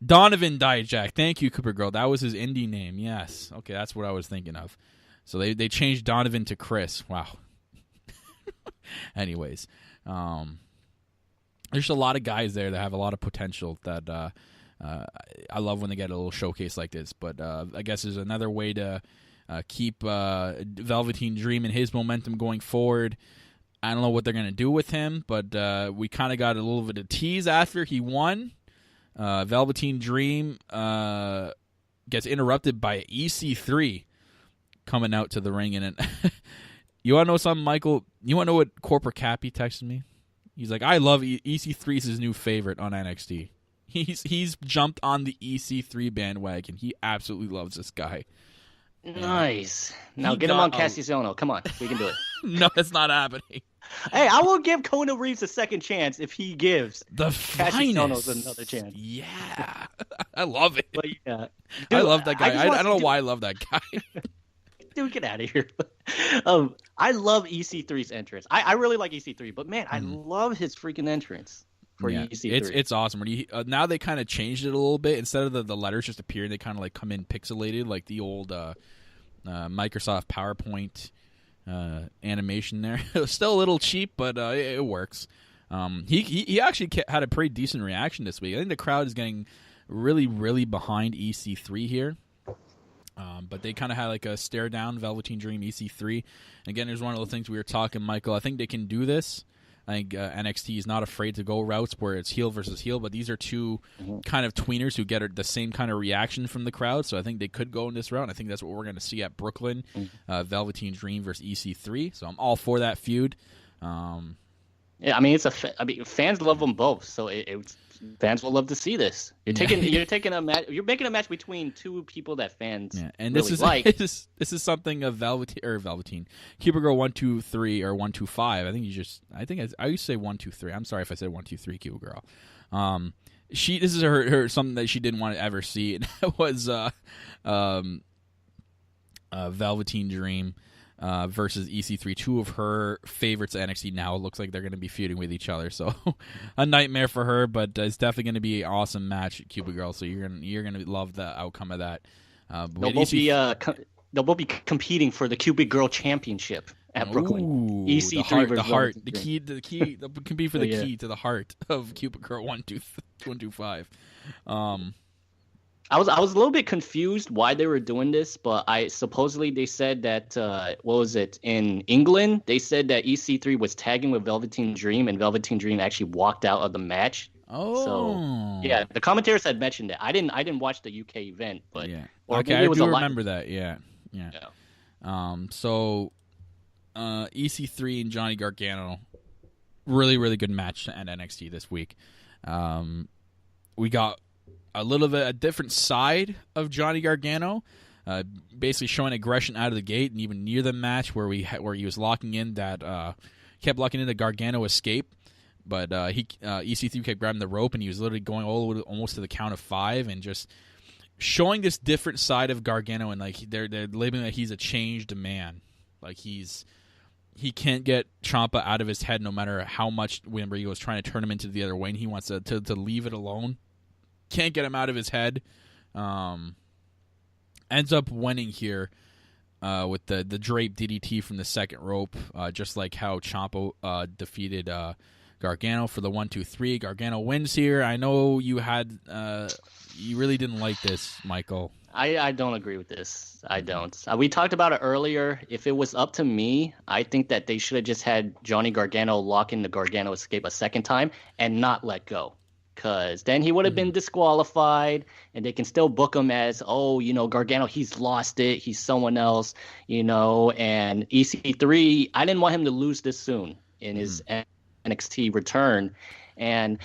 Donovan Dijak. Thank you, Cooper Girl. That was his indie name. Yes. Okay, that's what I was thinking of. So they changed Donovan to Chris. Wow. Anyways, there's a lot of guys there that have a lot of potential that I love when they get a little showcase like this. But I guess there's another way to keep Velveteen Dream and his momentum going forward. I don't know what they're going to do with him, but we kind of got a little bit of tease after he won. Velveteen Dream gets interrupted by EC3 coming out to the ring. And you want to know something, Michael? You want to know what Corporate Cappy texted me? He's like, I love EC3 is his new favorite on NXT. He's jumped on the EC3 bandwagon. He absolutely loves this guy. Nice. Now get him on Castizono. Come on, we can do it. No, that's not happening. Hey, I will give Kona Reeves a second chance if he gives the Castizono's another chance. Yeah, I love it. But yeah, dude, I love that guy. I don't know why I love that guy. Dude, get out of here. I love EC3's entrance. I really like EC3, but man, I love his freaking entrance for EC3. It's awesome. Now they kind of changed it a little bit. Instead of the letters just appearing, they kind of like come in pixelated, like the old Microsoft PowerPoint animation there. It was still a little cheap, but it works. He actually had a pretty decent reaction this week. I think the crowd is getting really, really behind EC3 here. But they kind of had like a stare down, Velveteen Dream, EC3. Again, there's one of the things we were talking, Michael. I think they can do this. I think NXT is not afraid to go routes where it's heel versus heel, but these are two kind of tweeners who get the same kind of reaction from the crowd. So I think they could go in this route. And I think that's what we're going to see at Brooklyn, Velveteen Dream versus EC3. So I'm all for that feud. Yeah, I mean fans love them both, so fans will love to see this. You're taking a match. You're making a match between two people that fans and really like. This is something of Velveteen, Cuba Girl 123 or 125. I think I used to say 123. I'm sorry if I said 123, Cuba Girl. This is her something that she didn't want to ever see, and that was Velveteen Dream. Versus EC3, two of her favorites at NXT now. It looks like they're going to be feuding with each other, so a nightmare for her. But it's definitely going to be an awesome match, Cuba Girl. So you're gonna love the outcome of that. They'll both be competing for the Cupid Girl Championship at Brooklyn. EC3 the key. They'll compete for the key to the heart of Cupid Girl 125. I was a little bit confused why they were doing this, but supposedly they said that what was it in England? They said that EC3 was tagging with Velveteen Dream, and Velveteen Dream actually walked out of the match. Oh, so yeah, the commentators had mentioned it. I didn't watch the UK event, but yeah, okay, I do remember that. Yeah. So EC3 and Johnny Gargano, really, really good match to end NXT this week. We got a little bit a different side of Johnny Gargano, basically showing aggression out of the gate, and even near the match where he was locking in that kept locking in the Gargano escape, but EC3 kept grabbing the rope, and he was literally going all the way almost to the count of 5, and just showing this different side of Gargano, and like they're labeling that he's a changed man, like he can't get Ciampa out of his head no matter how much Wimber was trying to turn him into the other way, and he wants to leave it alone. Can't get him out of his head. Ends up winning here with the drape DDT from the second rope, just like how Ciampa defeated Gargano for the 1-2-3. Gargano wins here. I know you really didn't like this, Michael. I don't agree with this. I don't. We talked about it earlier. If it was up to me, I think that they should have just had Johnny Gargano lock in the Gargano escape a second time and not let go. Because then he would have been disqualified, and they can still book him as, Gargano, he's lost it. He's someone else, and EC3, I didn't want him to lose this soon in his NXT return. And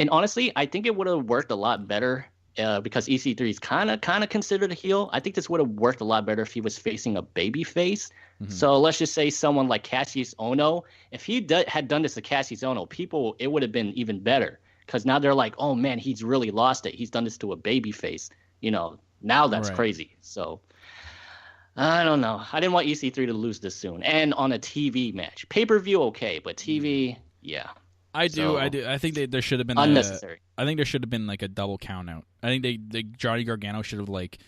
honestly, I think it would have worked a lot better because EC3 is kind of considered a heel. I think this would have worked a lot better if he was facing a baby face. So let's just say someone like Cassius Ohno. If he had done this to Cassius Ohno, it would have been even better. Because now they're like, oh, man, he's really lost it. He's done this to a baby face. Now that's crazy. So, I don't know. I didn't want EC3 to lose this soon. And on a TV match. Pay-per-view, okay. But TV, yeah. I do. I think there should have been unnecessary. I think there should have been like a double count out. I think Johnny Gargano should have like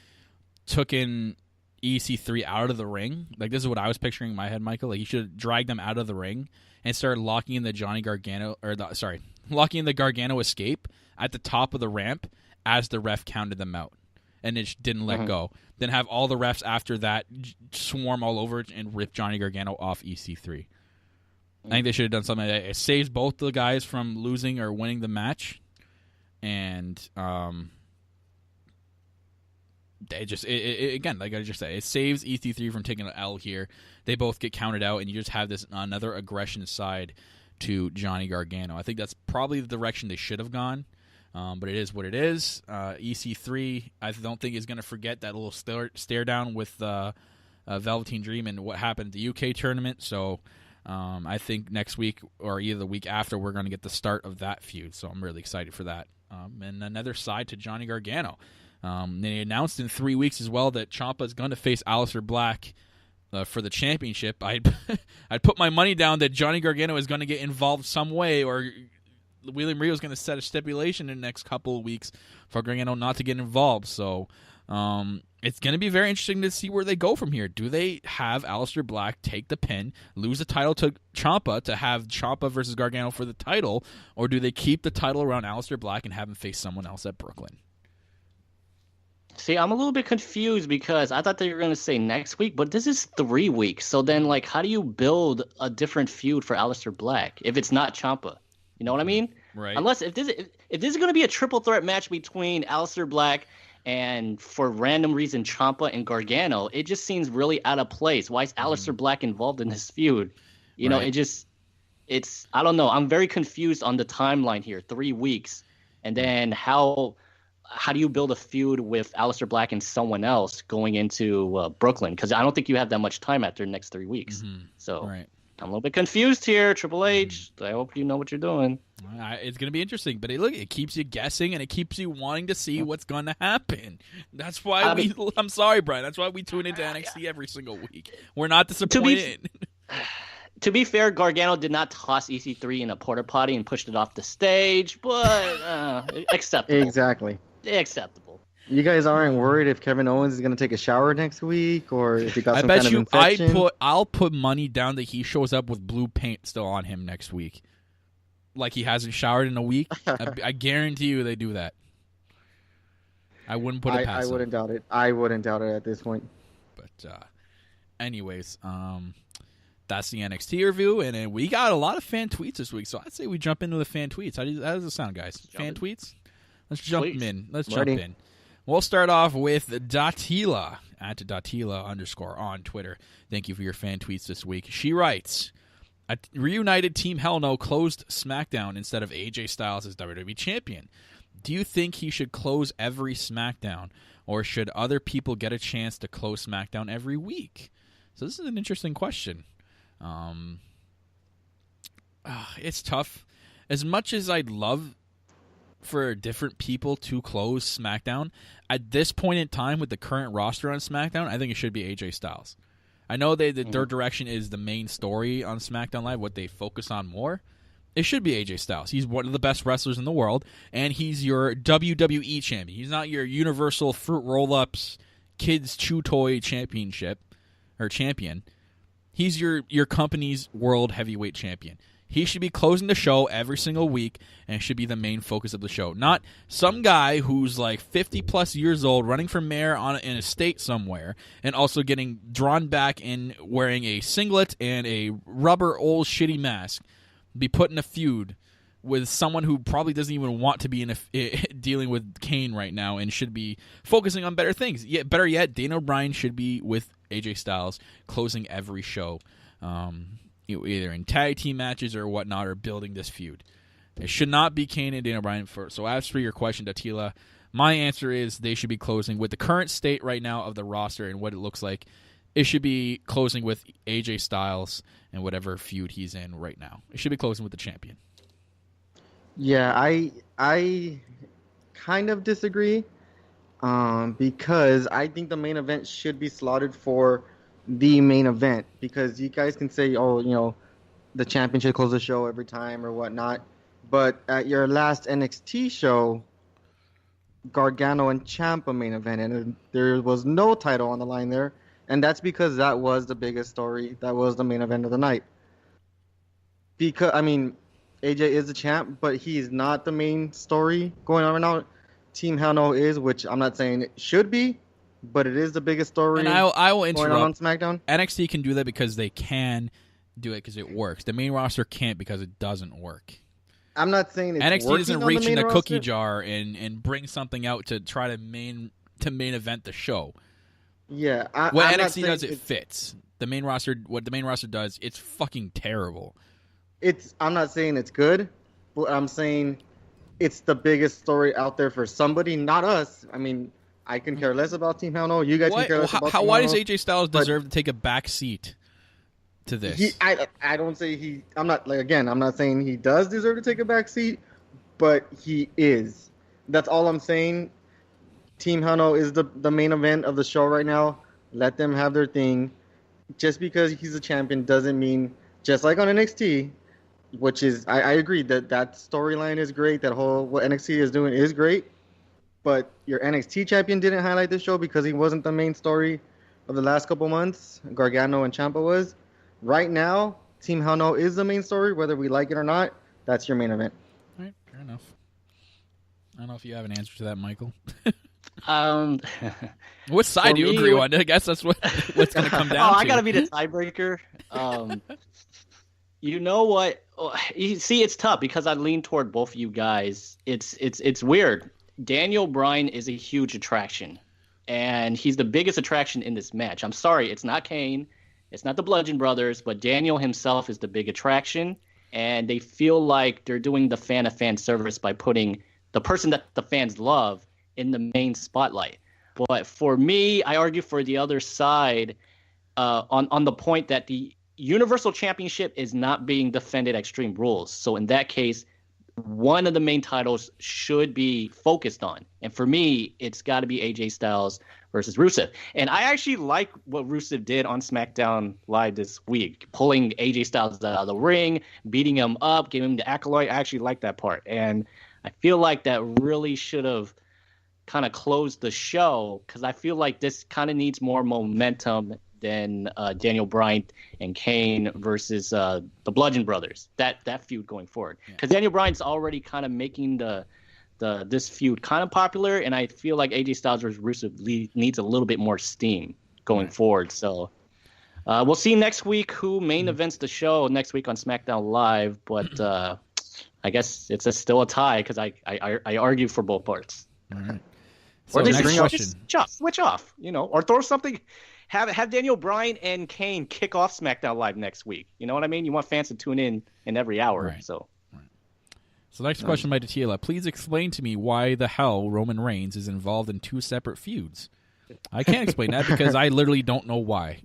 taken EC3 out of the ring. Like this is what I was picturing in my head, Michael. Like he should have dragged them out of the ring and started locking in the locking in the Gargano escape at the top of the ramp as the ref counted them out, and it didn't let go. Then have all the refs after that swarm all over it and rip Johnny Gargano off EC3. I think they should have done something like that. It saves both the guys from losing or winning the match, and again, like I just said, it saves EC3 from taking an L here. They both get counted out, and you just have this another aggression side to Johnny Gargano. I think that's probably the direction they should have gone, but it is what it is. EC3, I don't think is going to forget that little stare down with Velveteen Dream and what happened at the UK tournament. So I think next week or either the week after, we're going to get the start of that feud. So I'm really excited for that. And another side to Johnny Gargano. They announced in 3 weeks as well that Ciampa is going to face Aleister Black for the championship. I'd put my money down that Johnny Gargano is going to get involved some way, or William Regal is going to set a stipulation in the next couple of weeks for Gargano not to get involved. So it's going to be very interesting to see where they go from here. Do they have Aleister Black take the pin, lose the title to Ciampa to have Ciampa versus Gargano for the title, or do they keep the title around Aleister Black and have him face someone else at Brooklyn? See, I'm a little bit confused because I thought they were going to say next week, but this is 3 weeks. So then, like, how do you build a different feud for Aleister Black if it's not Ciampa? You know what I mean? Right. Unless if this is going to be a triple threat match between Aleister Black and for random reason Ciampa and Gargano, it just seems really out of place. Why is Aleister Black involved in this feud? You know, it's I don't know. I'm very confused on the timeline here. 3 weeks, and then how do you build a feud with Aleister Black and someone else going into Brooklyn? Because I don't think you have that much time after the next 3 weeks. So I'm a little bit confused here, Triple H. I hope you know what you're doing. It's going to be interesting, but it keeps you guessing, and it keeps you wanting to see what's going to happen. That's why I'm sorry, Brian. That's why we tune into NXT every single week. We're not disappointed. To be fair, Gargano did not toss EC3 in a porta potty and pushed it off the stage, but acceptable. Exactly. Acceptable. You guys aren't worried if Kevin Owens is going to take a shower next week, or if he got some kind of infection? I'll put money down that he shows up with blue paint still on him next week, like he hasn't showered in a week. I guarantee you they do that. I wouldn't put it past I wouldn't doubt it. I wouldn't doubt it at this point. But anyways, that's the NXT review, and we got a lot of fan tweets this week, so I'd say we jump into the fan tweets. How does it sound, guys? Fan tweets? Let's jump in. Jump in. We'll start off with Datila, at Datila_ on Twitter. Thank you for your fan tweets this week. She writes, a reunited Team Hell No closed SmackDown instead of AJ Styles as WWE Champion. Do you think he should close every SmackDown, or should other people get a chance to close SmackDown every week? So this is an interesting question. It's tough. As much as I'd love for different people to close SmackDown, at this point in time with the current roster on SmackDown, I think it should be AJ Styles. I know their direction is the main story on SmackDown Live, what they focus on more. It should be AJ Styles. He's one of the best wrestlers in the world, and he's your WWE champion. He's not your Universal Fruit Roll-Ups Kids Chew Toy Championship or champion. He's your company's World Heavyweight Champion. He should be closing the show every single week and should be the main focus of the show. Not some guy who's like 50-plus years old running for mayor in a state somewhere and also getting drawn back in wearing a singlet and a rubber old shitty mask. Be put in a feud with someone who probably doesn't even want to be dealing with Kane right now and should be focusing on better things. Better yet, Daniel Bryan should be with AJ Styles closing every show, either in tag team matches or whatnot, or building this feud. It should not be Kane and Daniel Bryan. So as for your question, Datila, my answer is they should be closing with the current state right now of the roster and what it looks like. It should be closing with AJ Styles and whatever feud he's in right now. It should be closing with the champion. Yeah, I kind of disagree because I think the main event should be slotted for the main event, because you guys can say, oh, the champion should close the show every time or whatnot, but at your last NXT show, Gargano and Ciampa main event, and there was no title on the line there. And that's because that was the biggest story. That was the main event of the night. Because, AJ is the champ, but he's not the main story going on right now. Team Hell No is, which I'm not saying it should be, but it is the biggest story. And I will interrupt. Going on SmackDown. NXT can do that because they can do it because it works. The main roster can't because it doesn't work. I'm not saying it's NXT isn't on reaching the roster. cookie jar and bring something out to try to main event the show. Yeah, what I'm NXT does, it fits. The main roster, what the main roster does, it's fucking terrible. I'm not saying it's good, but I'm saying it's the biggest story out there for somebody, not us. I can care less about Team Hell No. You guys can care less about Team Hell No. Why does AJ Styles deserve to take a back seat to this? I don't say he. I'm not I'm not saying he does deserve to take a back seat, but he is. That's all I'm saying. Team Hell No is the main event of the show right now. Let them have their thing. Just because he's a champion doesn't mean, just like on NXT, which is, I agree that storyline is great. That whole, what NXT is doing is great. But your NXT champion didn't highlight the show because he wasn't the main story of the last couple months. Gargano and Ciampa was. Right now, Team Hell No is the main story, whether we like it or not. That's your main event. All right, fair enough. I don't know if you have an answer to that, Michael. What side do you agree on? I guess that's what's going to come down to. I got to be the tiebreaker. You know what? You see, it's tough because I lean toward both of you guys. It's weird. Daniel Bryan is a huge attraction, and he's the biggest attraction in this match. I'm sorry, it's not Kane, it's not the Bludgeon Brothers, but Daniel himself is the big attraction, and they feel like they're doing the fan service by putting the person that the fans love in the main spotlight. But for me, I argue for the other side on the point that the Universal Championship is not being defended at Extreme Rules. So in that case, one of the main titles should be focused on. And for me, it's got to be AJ Styles versus Rusev. And I actually like what Rusev did on SmackDown Live this week, pulling AJ Styles out of the ring, beating him up, giving him the accolade. I actually like that part. And I feel like that really should have kind of closed the show, because I feel like this kind of needs more momentum than Daniel Bryan and Kane versus the Bludgeon Brothers. That feud going forward, because Daniel Bryan's already kind of making this feud kind of popular, and I feel like AJ Styles versus Rusev needs a little bit more steam going forward. So we'll see next week who main events the show next week on SmackDown Live. But I guess it's still a tie because I argue for both parts. All right. Or So at next least question. switch off, or throw something. Have Daniel Bryan and Kane kick off SmackDown Live next week. You know what I mean? You want fans to tune in every hour. Right. So So next question by Datila. Please explain to me why the hell Roman Reigns is involved in 2 separate feuds. I can't explain that because I literally don't know why.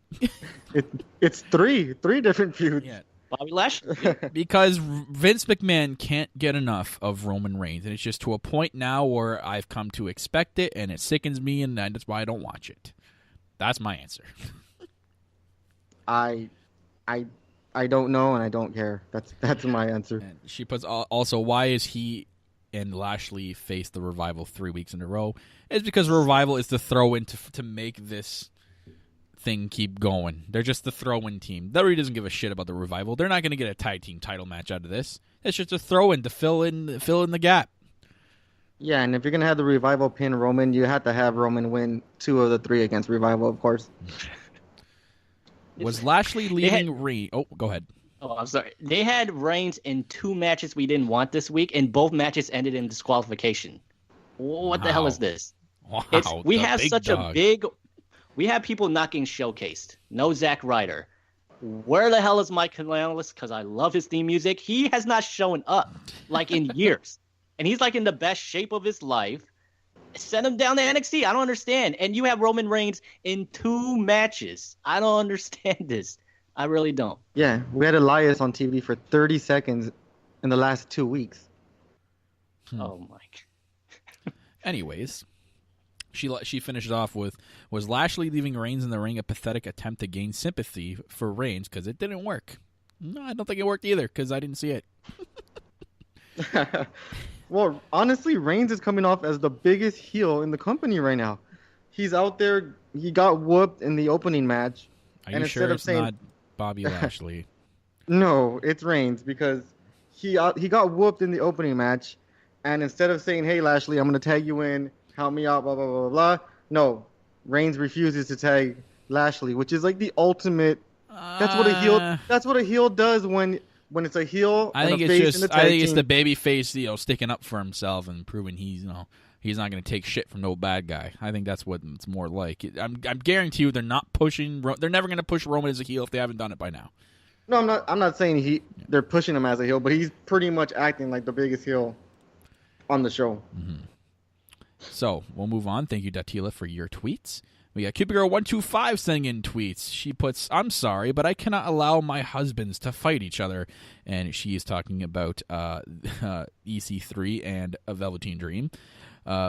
It's three different feuds. Yeah. Bobby Lashley. Because Vince McMahon can't get enough of Roman Reigns, and it's just to a point now where I've come to expect it, and it sickens me, and that's why I don't watch it. That's my answer. I don't know, and I don't care. That's my answer. And she puts also, why is he and Lashley face the Revival 3 weeks in a row? It's because Revival is the throw-in to make this thing keep going. They're just the throw-in team. WWE doesn't give a shit about the Revival. They're not going to get a tag team title match out of this. It's just a throw-in to fill in the gap. Yeah, and if you're gonna have the Revival pin Roman, you have to have Roman win 2 of the 3 against Revival, of course. Was Lashley leaving Reigns? Oh, go ahead. Oh, I'm sorry. They had Reigns in 2 matches we didn't want this week, and both matches ended in disqualification. What the hell is this? Wow, We the have big such dog. a big. We have people not getting showcased. No Zack Ryder. Where the hell is Mike Kanellis? Because I love his theme music. He has not shown up like in years, and he's like in the best shape of his life. Send him down to NXT. I don't understand. And you have Roman Reigns in 2 matches. I don't understand this. I really don't. Yeah, we had Elias on TV for 30 seconds in the last 2 weeks. Oh my. Anyways, she finished off with, was Lashley leaving Reigns in the ring a pathetic attempt to gain sympathy for Reigns because it didn't work? No, I don't think it worked either because I didn't see it. Well, honestly, Reigns is coming off as the biggest heel in the company right now. He's out there. He got whooped in the opening match. Are you sure it's not Bobby Lashley? No, it's Reigns because he got whooped in the opening match, and instead of saying, "Hey Lashley, I'm going to tag you in, help me out," blah blah blah blah, no, Reigns refuses to tag Lashley, which is like the ultimate. That's what a heel. That's what a heel does when it's a heel. I think and a it's face just. in the I tag think it's team. the baby face, sticking up for himself and proving he's not going to take shit from no bad guy. I think that's what it's more like. I'm guarantee you they're not pushing. They're never going to push Roman as a heel if they haven't done it by now. No, I'm not. I'm not saying they're pushing him as a heel, but he's pretty much acting like the biggest heel on the show. Mm-hmm. So we'll move on. Thank you, Datila, for your tweets. We got Cupid Girl 125 sending in tweets. She puts, "I'm sorry, but I cannot allow my husbands to fight each other," and she is talking about EC3 and a Velveteen Dream.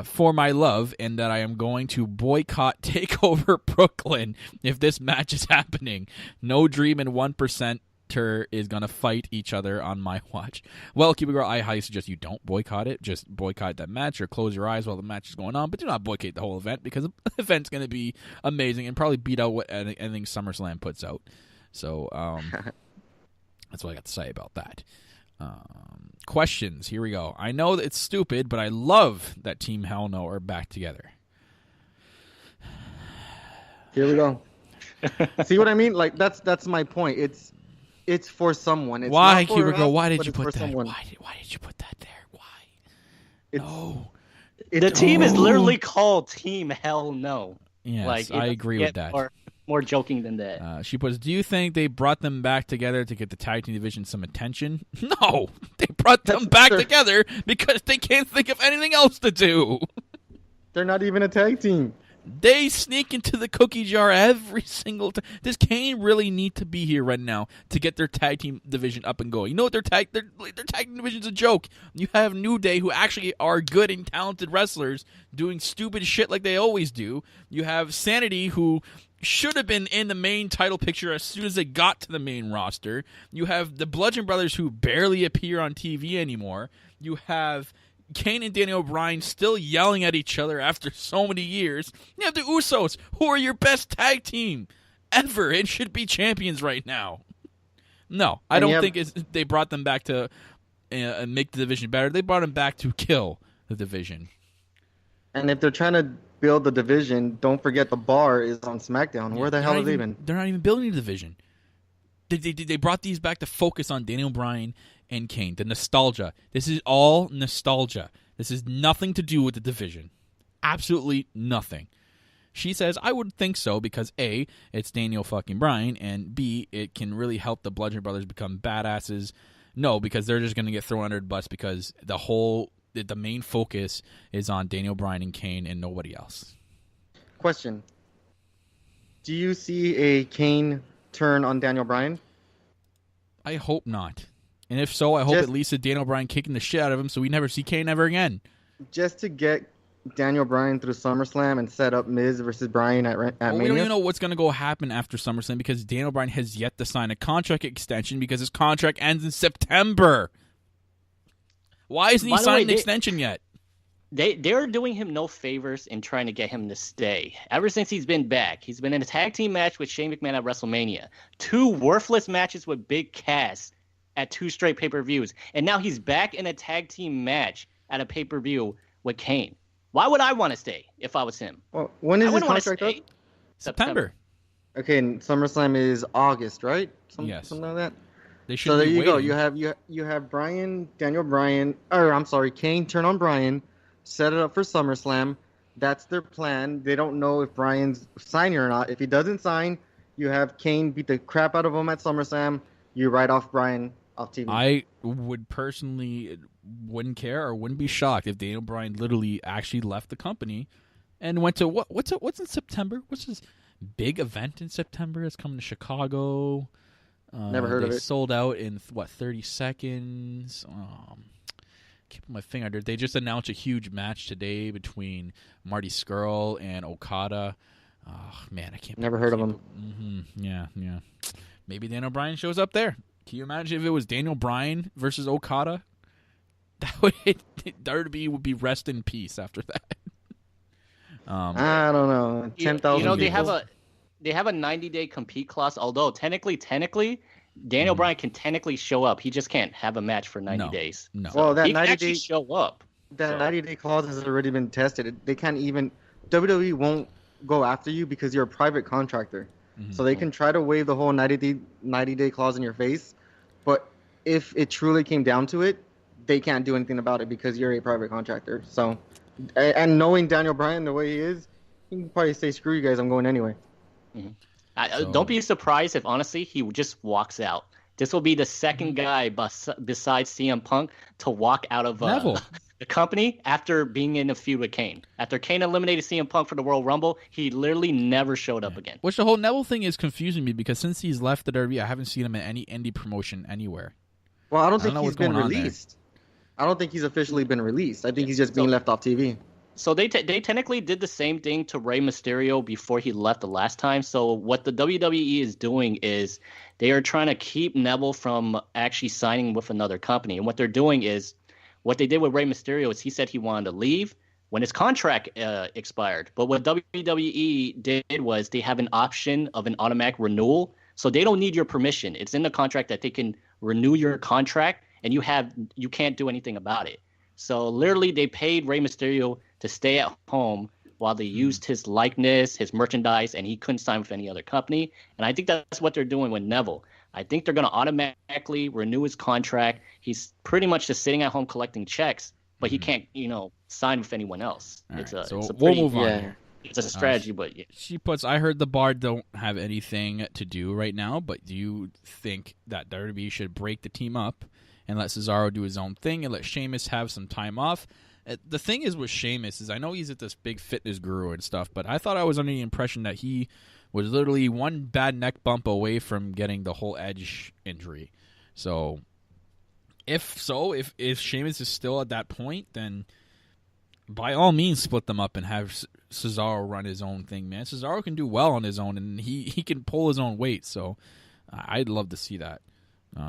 For my love, and that I am going to boycott Takeover Brooklyn if this match is happening. No Dream and 1%er is going to fight each other on my watch. Well, Cupid Girl, I highly suggest you don't boycott it. Just boycott that match or close your eyes while the match is going on, but do not boycott the whole event because the event's going to be amazing and probably beat out what anything SummerSlam puts out. So that's what I got to say about that. Questions. Here we go. I know that it's stupid, but I love that Team Hell No are back together. Here we go. See what I mean? Like that's my point. It's for someone. It's Why, not for Cupid Girl? us, Why did but you it's put for that? someone. Why did you put that there? Why? It's, No. The team is literally called Team Hell No. Yes, I agree with that. More joking than that. She puts, do you think they brought them back together to get the tag team division some attention? No, they brought them back together because they can't think of anything else to do. They're not even a tag team. They sneak into the cookie jar every single time. Does Kane really need to be here right now to get their tag team division up and going? You know what? Their tag team division's a joke. You have New Day, who actually are good and talented wrestlers, doing stupid shit like they always do. You have Sanity, who should have been in the main title picture as soon as they got to the main roster. You have the Bludgeon Brothers, who barely appear on TV anymore. You have Kane and Daniel Bryan still yelling at each other after so many years. You have the Usos, who are your best tag team ever and should be champions right now. No, I don't think they brought them back to make the division better. They brought them back to kill the division. And if they're trying to build the division, don't forget the bar is on SmackDown. Where the hell have they been? They're not even building the division. They brought these back to focus on Daniel Bryan and Kane. The nostalgia. This is all nostalgia. This is nothing to do with the division. Absolutely nothing. She says, I would think so because A, it's Daniel fucking Bryan, and B, it can really help the Bludgeon Brothers become badasses No, because they're just going to get thrown under the bus because the main focus is on Daniel Bryan and Kane and nobody else. Question: do you see a Kane turn on Daniel Bryan? I hope not. And if so, I hope at least a Daniel Bryan kicking the shit out of him so we never see Kane ever again. Just to get Daniel Bryan through SummerSlam and set up Miz versus Bryan at Mania? We don't even know what's going to go happen after SummerSlam because Daniel Bryan has yet to sign a contract extension because his contract ends in September. Why isn't he signed an extension yet? They're doing him no favors in trying to get him to stay. Ever since he's been back, he's been in a tag team match with Shane McMahon at WrestleMania, 2 worthless matches with Big Cass at 2 straight pay-per-views, and now he's back in a tag team match at a pay-per-view with Kane. Why would I want to stay if I was him? Well, when is his contract up? September. Okay, and SummerSlam is August, right? Yes. Something like that. They should. So there you waiting. go. You have Daniel Bryan, Kane turn on Bryan, set it up for SummerSlam. That's their plan. They don't know if Bryan's signing or not. If he doesn't sign, you have Kane beat the crap out of him at SummerSlam. You write off Bryan off TV. I would personally wouldn't care or wouldn't be shocked if Daniel Bryan literally actually left the company and went to what's in September? What's this big event in September? It's coming to Chicago. Never heard of it. They sold out in 30 seconds. Keep my finger under. They just announced a huge match today between Marty Scurll and Okada. Oh man, I can't. Never heard of him. Mm-hmm. Yeah. Maybe Daniel Bryan shows up there. Can you imagine if it was Daniel Bryan versus Okada? WWE would be rest in peace after that. I don't know. 10,000. They have a 90-day compete clause. Although technically, Daniel Bryan can technically show up. He just can't have a match for 90 days. No. So well, that he 90 can actually days show up. That 90-day clause has already been tested. They can't even. WWE won't go after you because you're a private contractor. Mm-hmm. So they can try to waive the whole 90-day clause in your face, but if it truly came down to it, they can't do anything about it because you're a private contractor. So, and knowing Daniel Bryan the way he is, he can probably say, "Screw you guys, I'm going anyway." Mm-hmm. Don't be surprised if honestly he just walks out. This will be the second guy besides CM Punk to walk out of the company after being in a feud with Kane. After Kane eliminated CM Punk for the Royal Rumble, he literally never showed up again. Which the whole Neville thing is confusing me because since he's left the WWE, I haven't seen him in any indie promotion anywhere. Well, I don't think he's been released. I don't think he's officially been released. I think he's just being left off TV. So they technically did the same thing to Rey Mysterio before he left the last time. So what the WWE is doing is they are trying to keep Neville from actually signing with another company. And what they're doing is what they did with Rey Mysterio is he said he wanted to leave when his contract expired. But what WWE did was they have an option of an automatic renewal. So they don't need your permission. It's in the contract that they can renew your contract and you can't do anything about it. So literally they paid Rey Mysterio to stay at home while they used his likeness, his merchandise, and he couldn't sign with any other company. And I think that's what they're doing with Neville. I think they're going to automatically renew his contract. He's pretty much just sitting at home collecting checks, but he can't, sign with anyone else. We'll move on here. It's a strategy, but yeah. She puts, I heard the Bar don't have anything to do right now, but do you think that WWE should break the team up and let Cesaro do his own thing and let Sheamus have some time off? The thing is with Sheamus is I know he's at this big fitness guru and stuff, but I thought I was under the impression that he was literally one bad neck bump away from getting the whole Edge injury. So if Sheamus is still at that point, then by all means split them up and have Cesaro run his own thing, man. Cesaro can do well on his own, and he can pull his own weight, so I'd love to see that.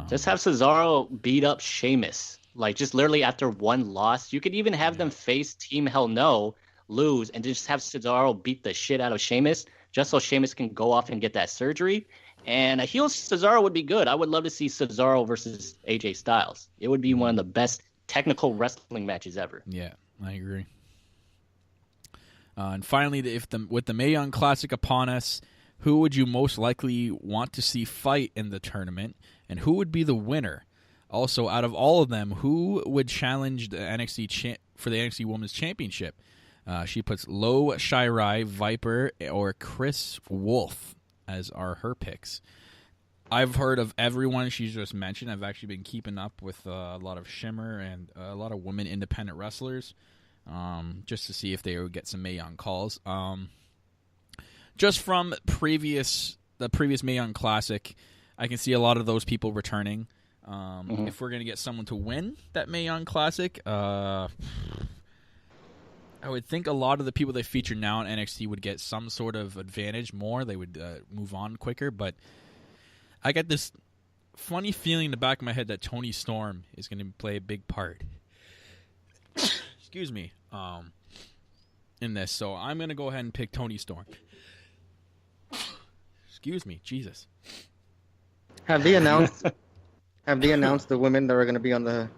Just have Cesaro beat up Sheamus. Like, just literally after one loss. You could even have them face Team Hell No, lose, and just have Cesaro beat the shit out of Sheamus, just so Sheamus can go off and get that surgery. And a heel Cesaro would be good. I would love to see Cesaro versus AJ Styles. It would be one of the best technical wrestling matches ever. Yeah, I agree. And finally, with the Mae Young Classic upon us, who would you most likely want to see fight in the tournament, and who would be the winner? Also, out of all of them, who would challenge the NXT for the NXT Women's Championship? She puts Lo Shirai, Viper, or Chris Wolf as her picks. I've heard of everyone she's just mentioned. I've actually been keeping up with a lot of Shimmer and a lot of women independent wrestlers, just to see if they would get some Mae Young calls. Just from the previous Mae Young Classic, I can see a lot of those people returning. If we're going to get someone to win that Mae Young Classic, I would think a lot of the people they feature now in NXT would get some sort of advantage more. They would move on quicker, but I got this funny feeling in the back of my head that Tony Storm is going to play a big part. Excuse me. In this, so I'm going to go ahead and pick Tony Storm. Excuse me, Jesus. Have they announced? Have they announced the women that are going to be on the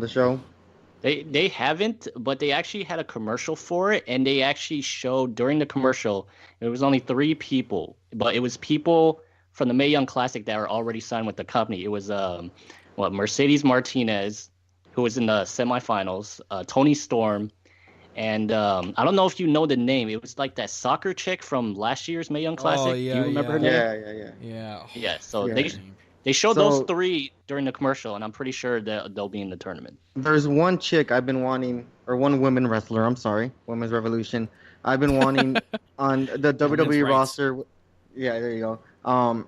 show? They haven't, but they actually had a commercial for it, and they actually showed during the commercial. It was only 3 people, but it was people from the Mae Young Classic that are already signed with the company. It was Mercedes Martinez, who was in the semifinals, Tony Storm, and I don't know if you know the name. It was like that soccer chick from last year's Mae Young Classic. Oh, yeah, Do you remember her name? Yeah. Yeah. So Yeah. they showed those 3 during the commercial, and I'm pretty sure that they'll be in the tournament. There's one chick I've been wanting, or one women wrestler. I'm sorry, Women's Revolution. I've been wanting on the WWE roster. Yeah, there you go.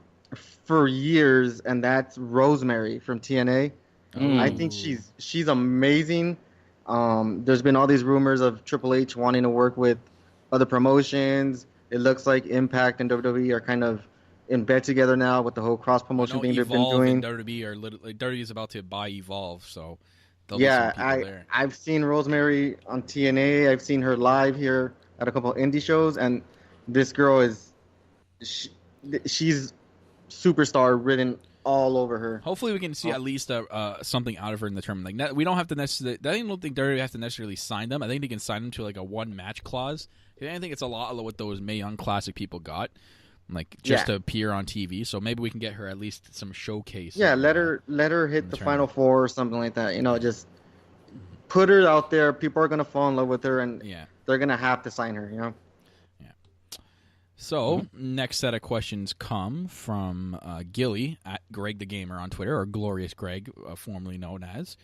For years, and that's Rosemary from TNA. I think she's amazing. There's been all these rumors of Triple H wanting to work with other promotions. It looks like Impact and WWE are kind of in bed together now with the whole cross promotion thing they've been doing. And WWE are WWE is about to buy Evolve, so I've seen Rosemary on TNA. I've seen her live here at a couple of indie shows, and this girl she's superstar written all over her. Hopefully, we can see at least something out of her in the tournament. Like, we don't have to necessarily. I don't think WWE has to necessarily sign them. I think they can sign them to like a 1-match clause. I think it's a lot of what those Mae Young Classic people got, like just to appear on TV. So maybe we can get her at least some showcase. Yeah, let her hit the Final Four or something like that. Just put her out there. People are gonna fall in love with her, and they're gonna have to sign her. So, next set of questions come from Gilly at Greg the Gamer on Twitter, or Glorious Greg, formerly known as.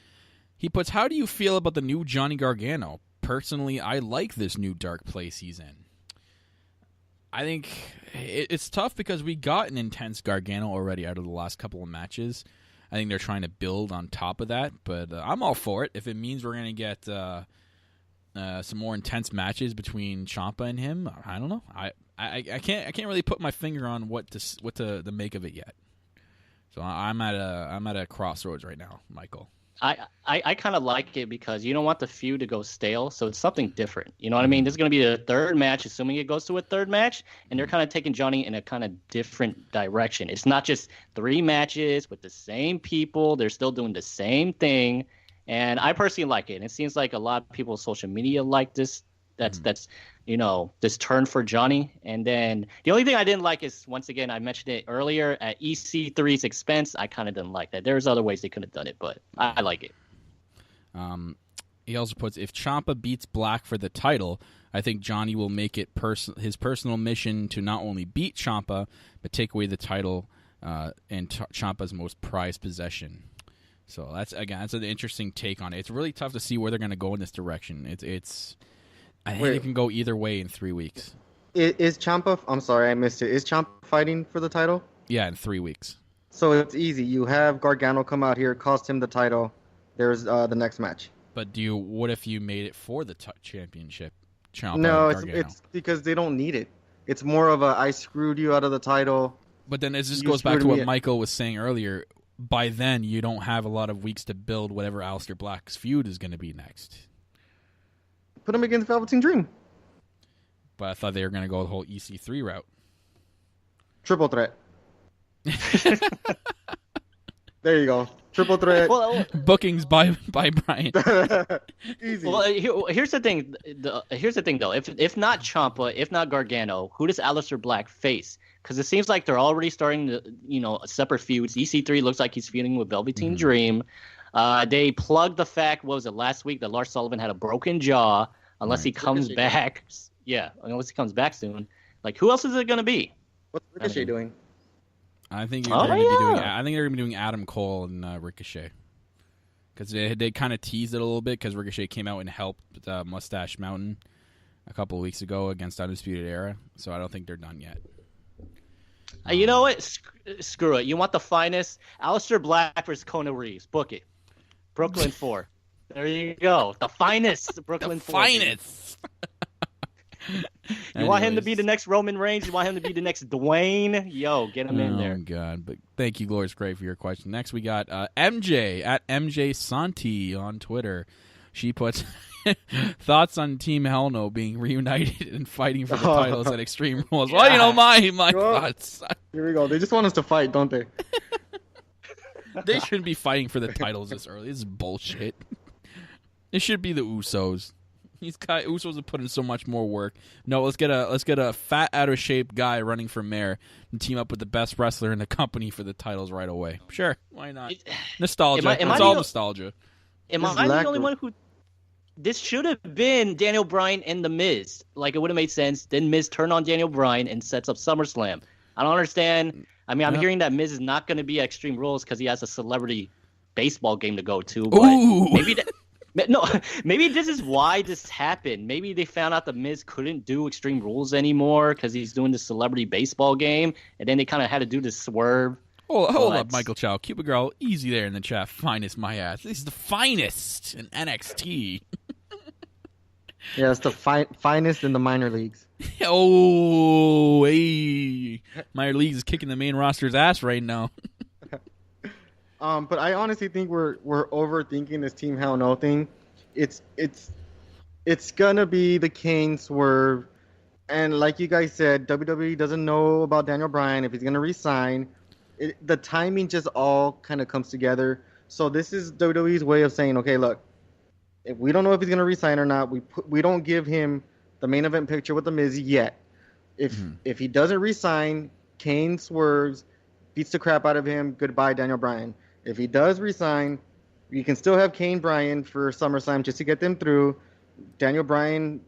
He puts, how do you feel about the new Johnny Gargano? Personally, I like this new dark place he's in. I think it's tough because we got an intense Gargano already out of the last couple of matches. I think they're trying to build on top of that, but I'm all for it. If it means we're going to get some more intense matches between Ciampa and him, I don't know. I can't really put my finger on what to make of it yet. So I'm at a crossroads right now, Michael. I kind of like it because you don't want the feud to go stale, so it's something different. You know what I mean? This is going to be the 3rd match, assuming it goes to a 3rd match, and they're kind of taking Johnny in a kind of different direction. It's not just 3 matches with the same people. They're still doing the same thing, and I personally like it. And it seems like a lot of people on social media like this. That's this turn for Johnny. And then the only thing I didn't like is, once again, I mentioned it earlier, at EC3's expense, I kind of didn't like that. There's other ways they could have done it, but I like it. He also puts, if Ciampa beats Black for the title, I think Johnny will make it his personal mission to not only beat Ciampa, but take away the title and Ciampa's most prized possession. So that's an interesting take on it. It's really tough to see where they're going to go in this direction. I think it can go either way in 3 weeks. Is Ciampa? I'm sorry, I missed it. Is Ciampa fighting for the title? Yeah, in 3 weeks. So it's easy. You have Gargano come out here, cost him the title. There's the next match. But what if you made it for the championship? Ciampa No, Gargano? it's because they don't need it. It's more of a I screwed you out of the title. But then this goes back to what Michael was saying earlier. By then, you don't have a lot of weeks to build whatever Aleister Black's feud is going to be next. Put him against Velveteen Dream. But I thought they were going to go the whole EC3 route. Triple threat. There you go. Triple threat. Bookings by Brian. Easy. Well, here's the thing. Here's the thing, though. If not Ciampa, if not Gargano, who does Aleister Black face? Because it seems like they're already starting to, separate feuds. EC3 looks like he's feuding with Velveteen Dream. They plugged the fact, what was it, last week, that Lars Sullivan had a broken jaw. Unless he comes back. Yeah, unless he comes back soon. Like, who else is it going to be? What's Ricochet doing? I think Oh, they're going to be doing. yeah. I think they're going to be doing Adam Cole and Ricochet, because they kind of teased it a little bit because Ricochet came out and helped Mustache Mountain a couple of weeks ago against Undisputed Era. So I don't think they're done yet. You know what? Screw it. You want the finest? Aleister Black versus Kona Reeves. Book it. Brooklyn 4. There you go. The finest. Brooklyn The 4. finest. You want him to be the next Roman Reigns? You want him to be the next Dwayne? Yo, get him in there. Oh, God. But thank you, Glorious Gray, for your question. Next, we got MJ at MJ Santi on Twitter. She puts thoughts on Team Hell No being reunited and fighting for the titles at Extreme Rules. Well, you know, my thoughts. Here we go. They just want us to fight, don't they? They shouldn't be fighting for the titles this early. This is bullshit. It should be the Usos. Usos have put in so much more work. No, let's get a fat, out of shape guy running for mayor and team up with the best wrestler in the company for the titles right away. Sure, why not? Nostalgia. It's all nostalgia. Am I the only one who? This should have been Daniel Bryan and The Miz. Like, it would have made sense. Then Miz turn on Daniel Bryan and sets up SummerSlam. I don't understand. I mean, I'm hearing that Miz is not going to be at Extreme Rules because he has a celebrity baseball game to go to. But maybe this is why this happened. Maybe they found out the Miz couldn't do Extreme Rules anymore because he's doing the celebrity baseball game, and then they kind of had to do this swerve. Hold up, Michael Chow. Cupid Girl, easy there in the chat. Finest, my ass. This is the finest in NXT. Yeah, it's the finest in the minor leagues. Oh, hey. Minor leagues is kicking the main roster's ass right now. But I honestly think we're overthinking this Team Hell No thing. It's gonna be the Kane swerve, and like you guys said, WWE doesn't know about Daniel Bryan if he's gonna resign. The timing just all kind of comes together. So this is WWE's way of saying, okay, look, if we don't know if he's gonna resign or not, we don't give him the main event picture with the Miz yet. If he doesn't resign, Kane swerves, beats the crap out of him. Goodbye, Daniel Bryan. If he does resign, you can still have Kane Bryan for SummerSlam just to get them through. Daniel Bryan,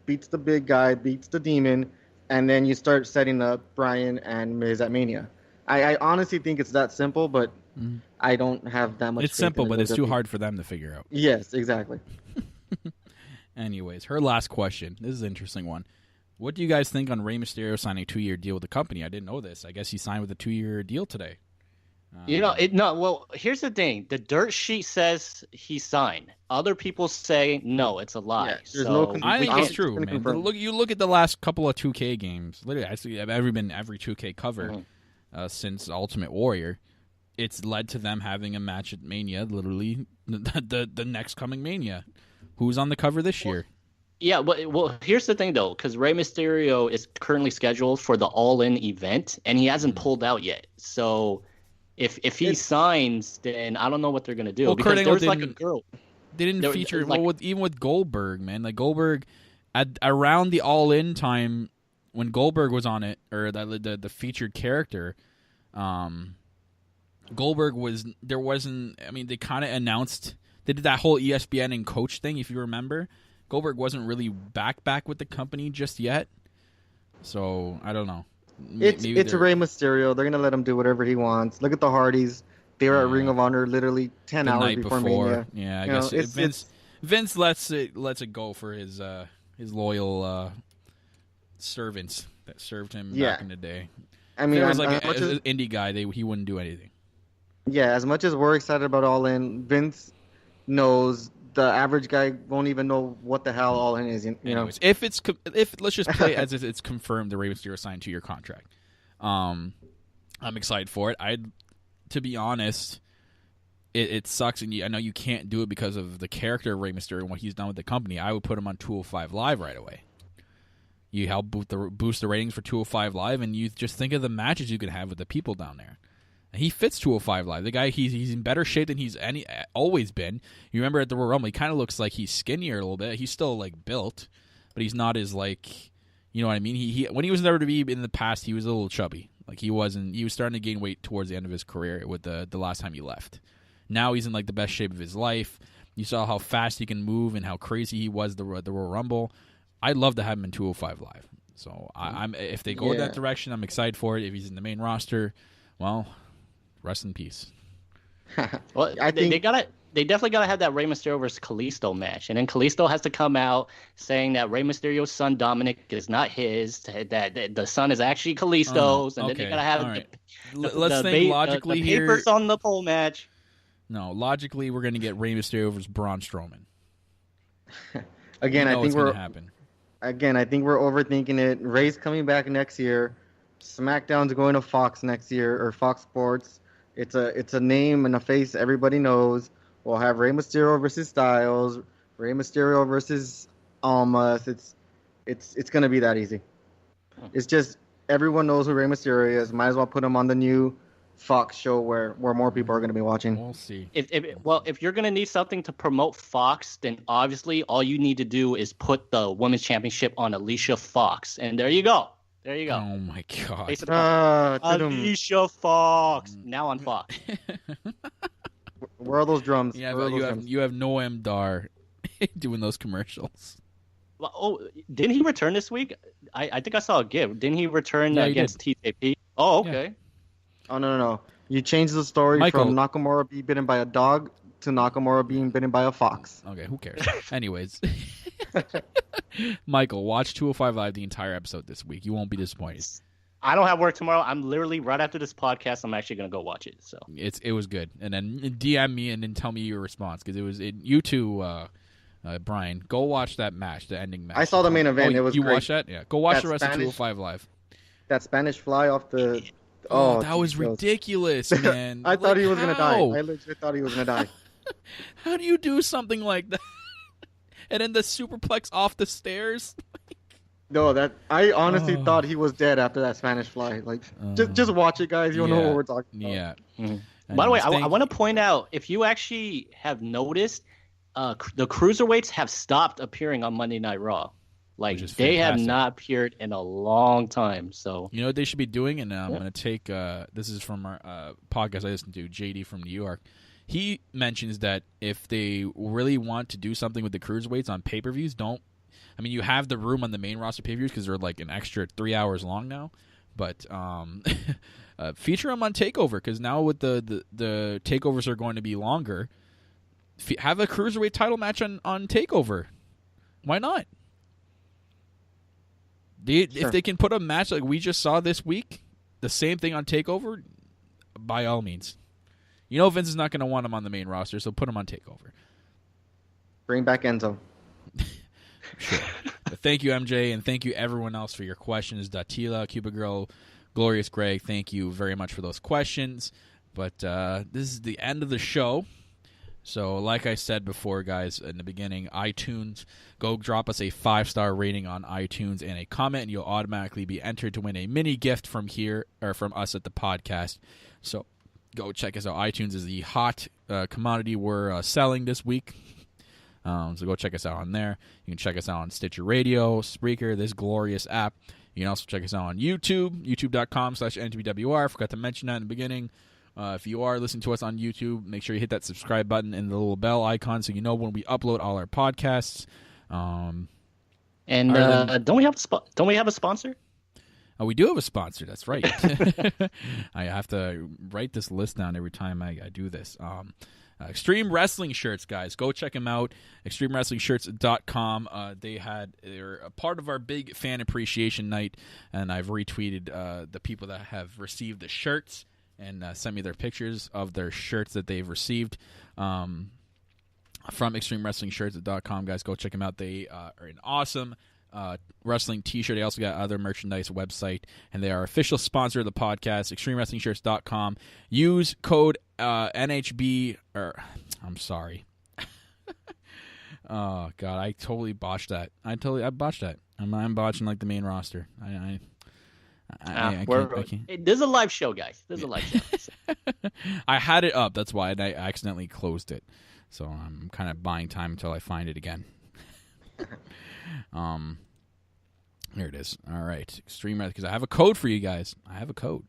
beats the big guy, beats the demon, and then you start setting up Bryan and Miz at Mania. I honestly think it's that simple, but I don't have that much. It's simple, but it's too hard for them to figure out. Yes, exactly. Anyways, her last question. This is an interesting one. What do you guys think on Rey Mysterio signing a 2-year deal with the company? I didn't know this. I guess he signed with a 2-year deal today. Well, here's the thing. The dirt sheet says he signed. Other people say no, it's a lie. Yeah, I think it's true, man. You look at the last couple of 2K games. Literally, I see every 2K cover since Ultimate Warrior. It's led to them having a match at Mania. Literally, the next coming Mania. Who's on the cover this year? Yeah, well, here's the thing, though, because Rey Mysterio is currently scheduled for the All In event, and he hasn't pulled out yet. So if he signs, then I don't know what they're going to do. Well, because Kurt there's Angle like a girl. They didn't feature, even with Goldberg, man. Like, Goldberg, around the All In time, when Goldberg was on it, or the featured character, Goldberg they kind of announced, they did that whole ESPN and coach thing, if you remember. Goldberg wasn't really back with the company just yet, so I don't know. It's Rey Mysterio. They're gonna let him do whatever he wants. Look at the Hardys. They were at Ring of Honor literally 10 hours before Mania. Yeah, I guess Vince lets it go for his loyal servants that served him back in the day. I mean, if it was like an indie guy, he wouldn't do anything. Yeah, as much as we're excited about All In, Vince knows the average guy won't even know what the hell All In is. Anyways, if let's just play as if it's confirmed the Rey Mysterio signed 2-year contract. I'm excited for it. To be honest, it sucks, and I know you can't do it because of the character of Rey Mysterio and what he's done with the company. I would put him on 205 Live right away. You help boost the ratings for 205 Live, and you just think of the matches you could have with the people down there. He fits 205 Live. The guy, he's in better shape than he's always been. You remember at the Royal Rumble, he kind of looks like he's skinnier a little bit. He's still like built, but he's not as like, you know what I mean? He when he was in WWE in the past, he was a little chubby. Like he was starting to gain weight towards the end of his career with the last time he left. Now he's in like the best shape of his life. You saw how fast he can move and how crazy he was the Royal Rumble. I'd love to have him in 205 Live. So I'm if they go that direction, I'm excited for it. If he's in the main roster, well, rest in peace. Well, they definitely gotta have that Rey Mysterio versus Kalisto match, and then Kalisto has to come out saying that Rey Mysterio's son Dominic is not his, that the son is actually Kalisto's, and then they gotta have let's think logically the here. papers on the pole match. No, logically, we're gonna get Rey Mysterio versus Braun Strowman. Again, I think gonna happen. Again, I think we're overthinking it. Ray's coming back next year. SmackDown's going to Fox next year, or Fox Sports. It's a name and a face everybody knows. We'll have Rey Mysterio versus Styles, Rey Mysterio versus Almas. It's gonna be that easy. It's just everyone knows who Rey Mysterio is. Might as well put him on the new Fox show where more people are gonna be watching. We'll see. If you're gonna need something to promote Fox, then obviously all you need to do is put the Women's Championship on Alicia Fox, and there you go. There you go. Oh my god. Alicia Fox now on Fox. Where are those drums? Yeah, drums? you have Noam Dar doing those commercials. Well, didn't he return this week? I think I saw a GIF. Didn't he return against TJP? Oh, okay. Yeah. Oh, no. You changed the story from Nakamura being bitten by a dog to Nakamura being bitten by a fox. Okay, who cares? Anyways. Michael, watch 205 Live the entire episode this week. You won't be disappointed. I don't have work tomorrow. I'm literally right after this podcast. I'm actually gonna go watch it. So it was good. And then DM me and then tell me your response because you two, Brian, go watch that match, the ending match. I saw the main event. It was you great. watched that? Yeah, go watch the rest of 205 Live. That Spanish fly off the. Oh, that was ridiculous, man! I thought he was gonna die. I legit thought he was gonna die. How do you do something like that? And then the superplex off the stairs. No, I honestly thought he was dead after that Spanish fly. Like, just watch it, guys. You'll know what we're talking about. Yeah. Mm-hmm. By the way, I want to point out, if you actually have noticed, the cruiserweights have stopped appearing on Monday Night Raw. Like, they have not appeared in a long time. So you know what they should be doing? And I'm going to take this is from our podcast I listened to, JD from New York. He mentions that if they really want to do something with the cruiserweights on pay-per-views, you have the room on the main roster pay-per-views because they're like an extra 3 hours long now. But feature them on TakeOver because now with the takeovers are going to be longer. Have a cruiserweight title match on TakeOver. Why not? If they can put a match like we just saw this week, the same thing on TakeOver, by all means. You know Vince is not going to want him on the main roster, so put him on TakeOver. Bring back Enzo. Sure. But thank you, MJ, and thank you everyone else for your questions. Datila, Cuba Girl, Glorious Greg, thank you very much for those questions. But this is the end of the show. So like I said before, guys, in the beginning, iTunes, go drop us a 5-star rating on iTunes and a comment, and you'll automatically be entered to win a mini gift from here, or from us at the podcast. So go check us out. iTunes is the hot commodity we're selling this week. So go check us out on there. You can check us out on Stitcher Radio, Spreaker, this glorious app. You can also check us out on YouTube, youtube.com/NTBWR. I forgot to mention that in the beginning. If you are listening to us on YouTube, make sure you hit that subscribe button and the little bell icon so you know when we upload all our podcasts. Don't we have a sponsor? Oh, we do have a sponsor. That's right. I have to write this list down every time I do this. Extreme Wrestling Shirts, guys. Go check them out. ExtremeWrestlingShirts.com. They're a part of our big fan appreciation night, and I've retweeted the people that have received the shirts and sent me their pictures of their shirts that they've received from ExtremeWrestlingShirts.com. Guys, go check them out. They are an awesome wrestling t-shirt. They also got other merchandise website, and they are official sponsor of the podcast. ExtremeWrestlingShirts.com. Use code NHB, I'm sorry. Oh god, I totally botched that. I botched that. I'm botching like the main roster. I can't. This is a live show, guys. This is a live show. I had it up, that's why, and I accidentally closed it. So I'm kind of buying time until I find it again. Here it is. All right, Extreme Wrestling, because I have a code for you guys. I have a code,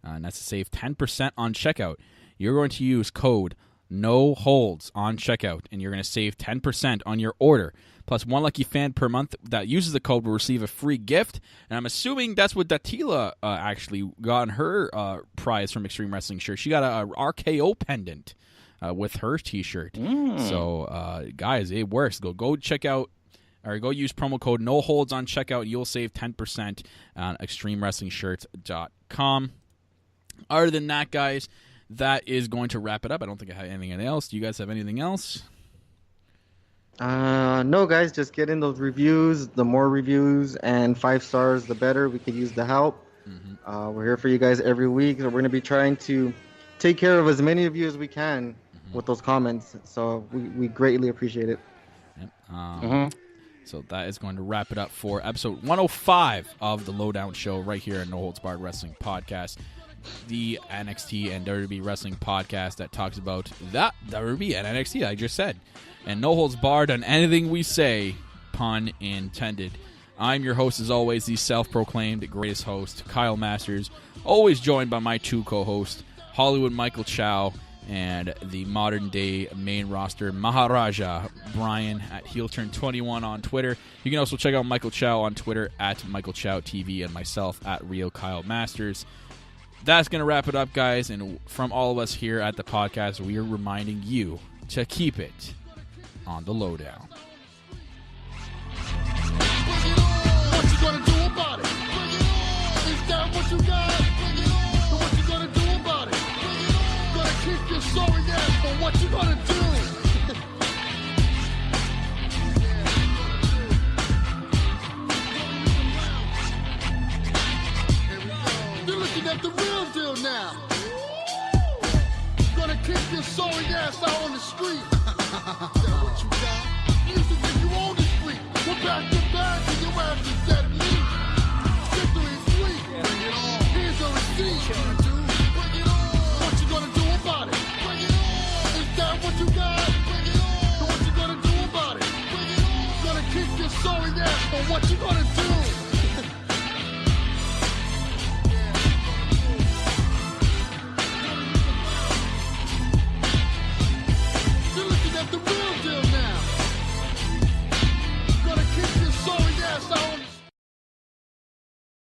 and that's to save 10% on checkout. You're going to use code No Holds on checkout, and you're going to save 10% on your order plus one lucky fan per month that uses the code will receive a free gift. And I'm assuming that's what Datila actually got in her prize from Extreme Wrestling shirt. She got a RKO pendant with her t-shirt. So guys, it works. Go check out, or go use promo code No Holds on checkout. You'll save 10% on ExtremeWrestlingShirts.com. Other than that, guys, that is going to wrap it up. I don't think I have anything else. Do you guys have anything else? No, guys, just get in those reviews. The more reviews and 5 stars, the better. We could use the help. We're here for you guys every week. So we're going to be trying to take care of as many of you as we can with those comments. So we greatly appreciate it. Yep. So that is going to wrap it up for episode 105 of the Lowdown Show right here at No Holds Barred Wrestling Podcast, the NXT and WWE Wrestling podcast that talks about that WWE and NXT I just said, and no holds barred on anything we say, pun intended. I'm your host, as always, the self-proclaimed greatest host, Kyle Masters, always joined by my 2 co-hosts, Hollywood Michael Chow and the modern-day main roster Maharaja, Brian, at HeelTurn21 on Twitter. You can also check out Michael Chow on Twitter at Michael Chow TV, and myself at Real Kyle Masters. That's going to wrap it up, guys, and from all of us here at the podcast, we are reminding you to keep it on the Lowdown. What you gonna do about it? Is that what you got? So what you gonna do about it? Gonna kick your sorry ass, but what you gonna do? You're looking at the real deal now. Gonna kick your sorry ass out on the street. Is that what you got? You used to think you own the street. We're back to back and your ass is dead meat. Victory is sweet. Bring it on. Here's your receipt. Bring it on. What you gonna do about it? Bring it on. Is that what you got? Bring it on. So what you gonna do about it? Bring it on. Gonna kick your sorry ass, but what you gonna do?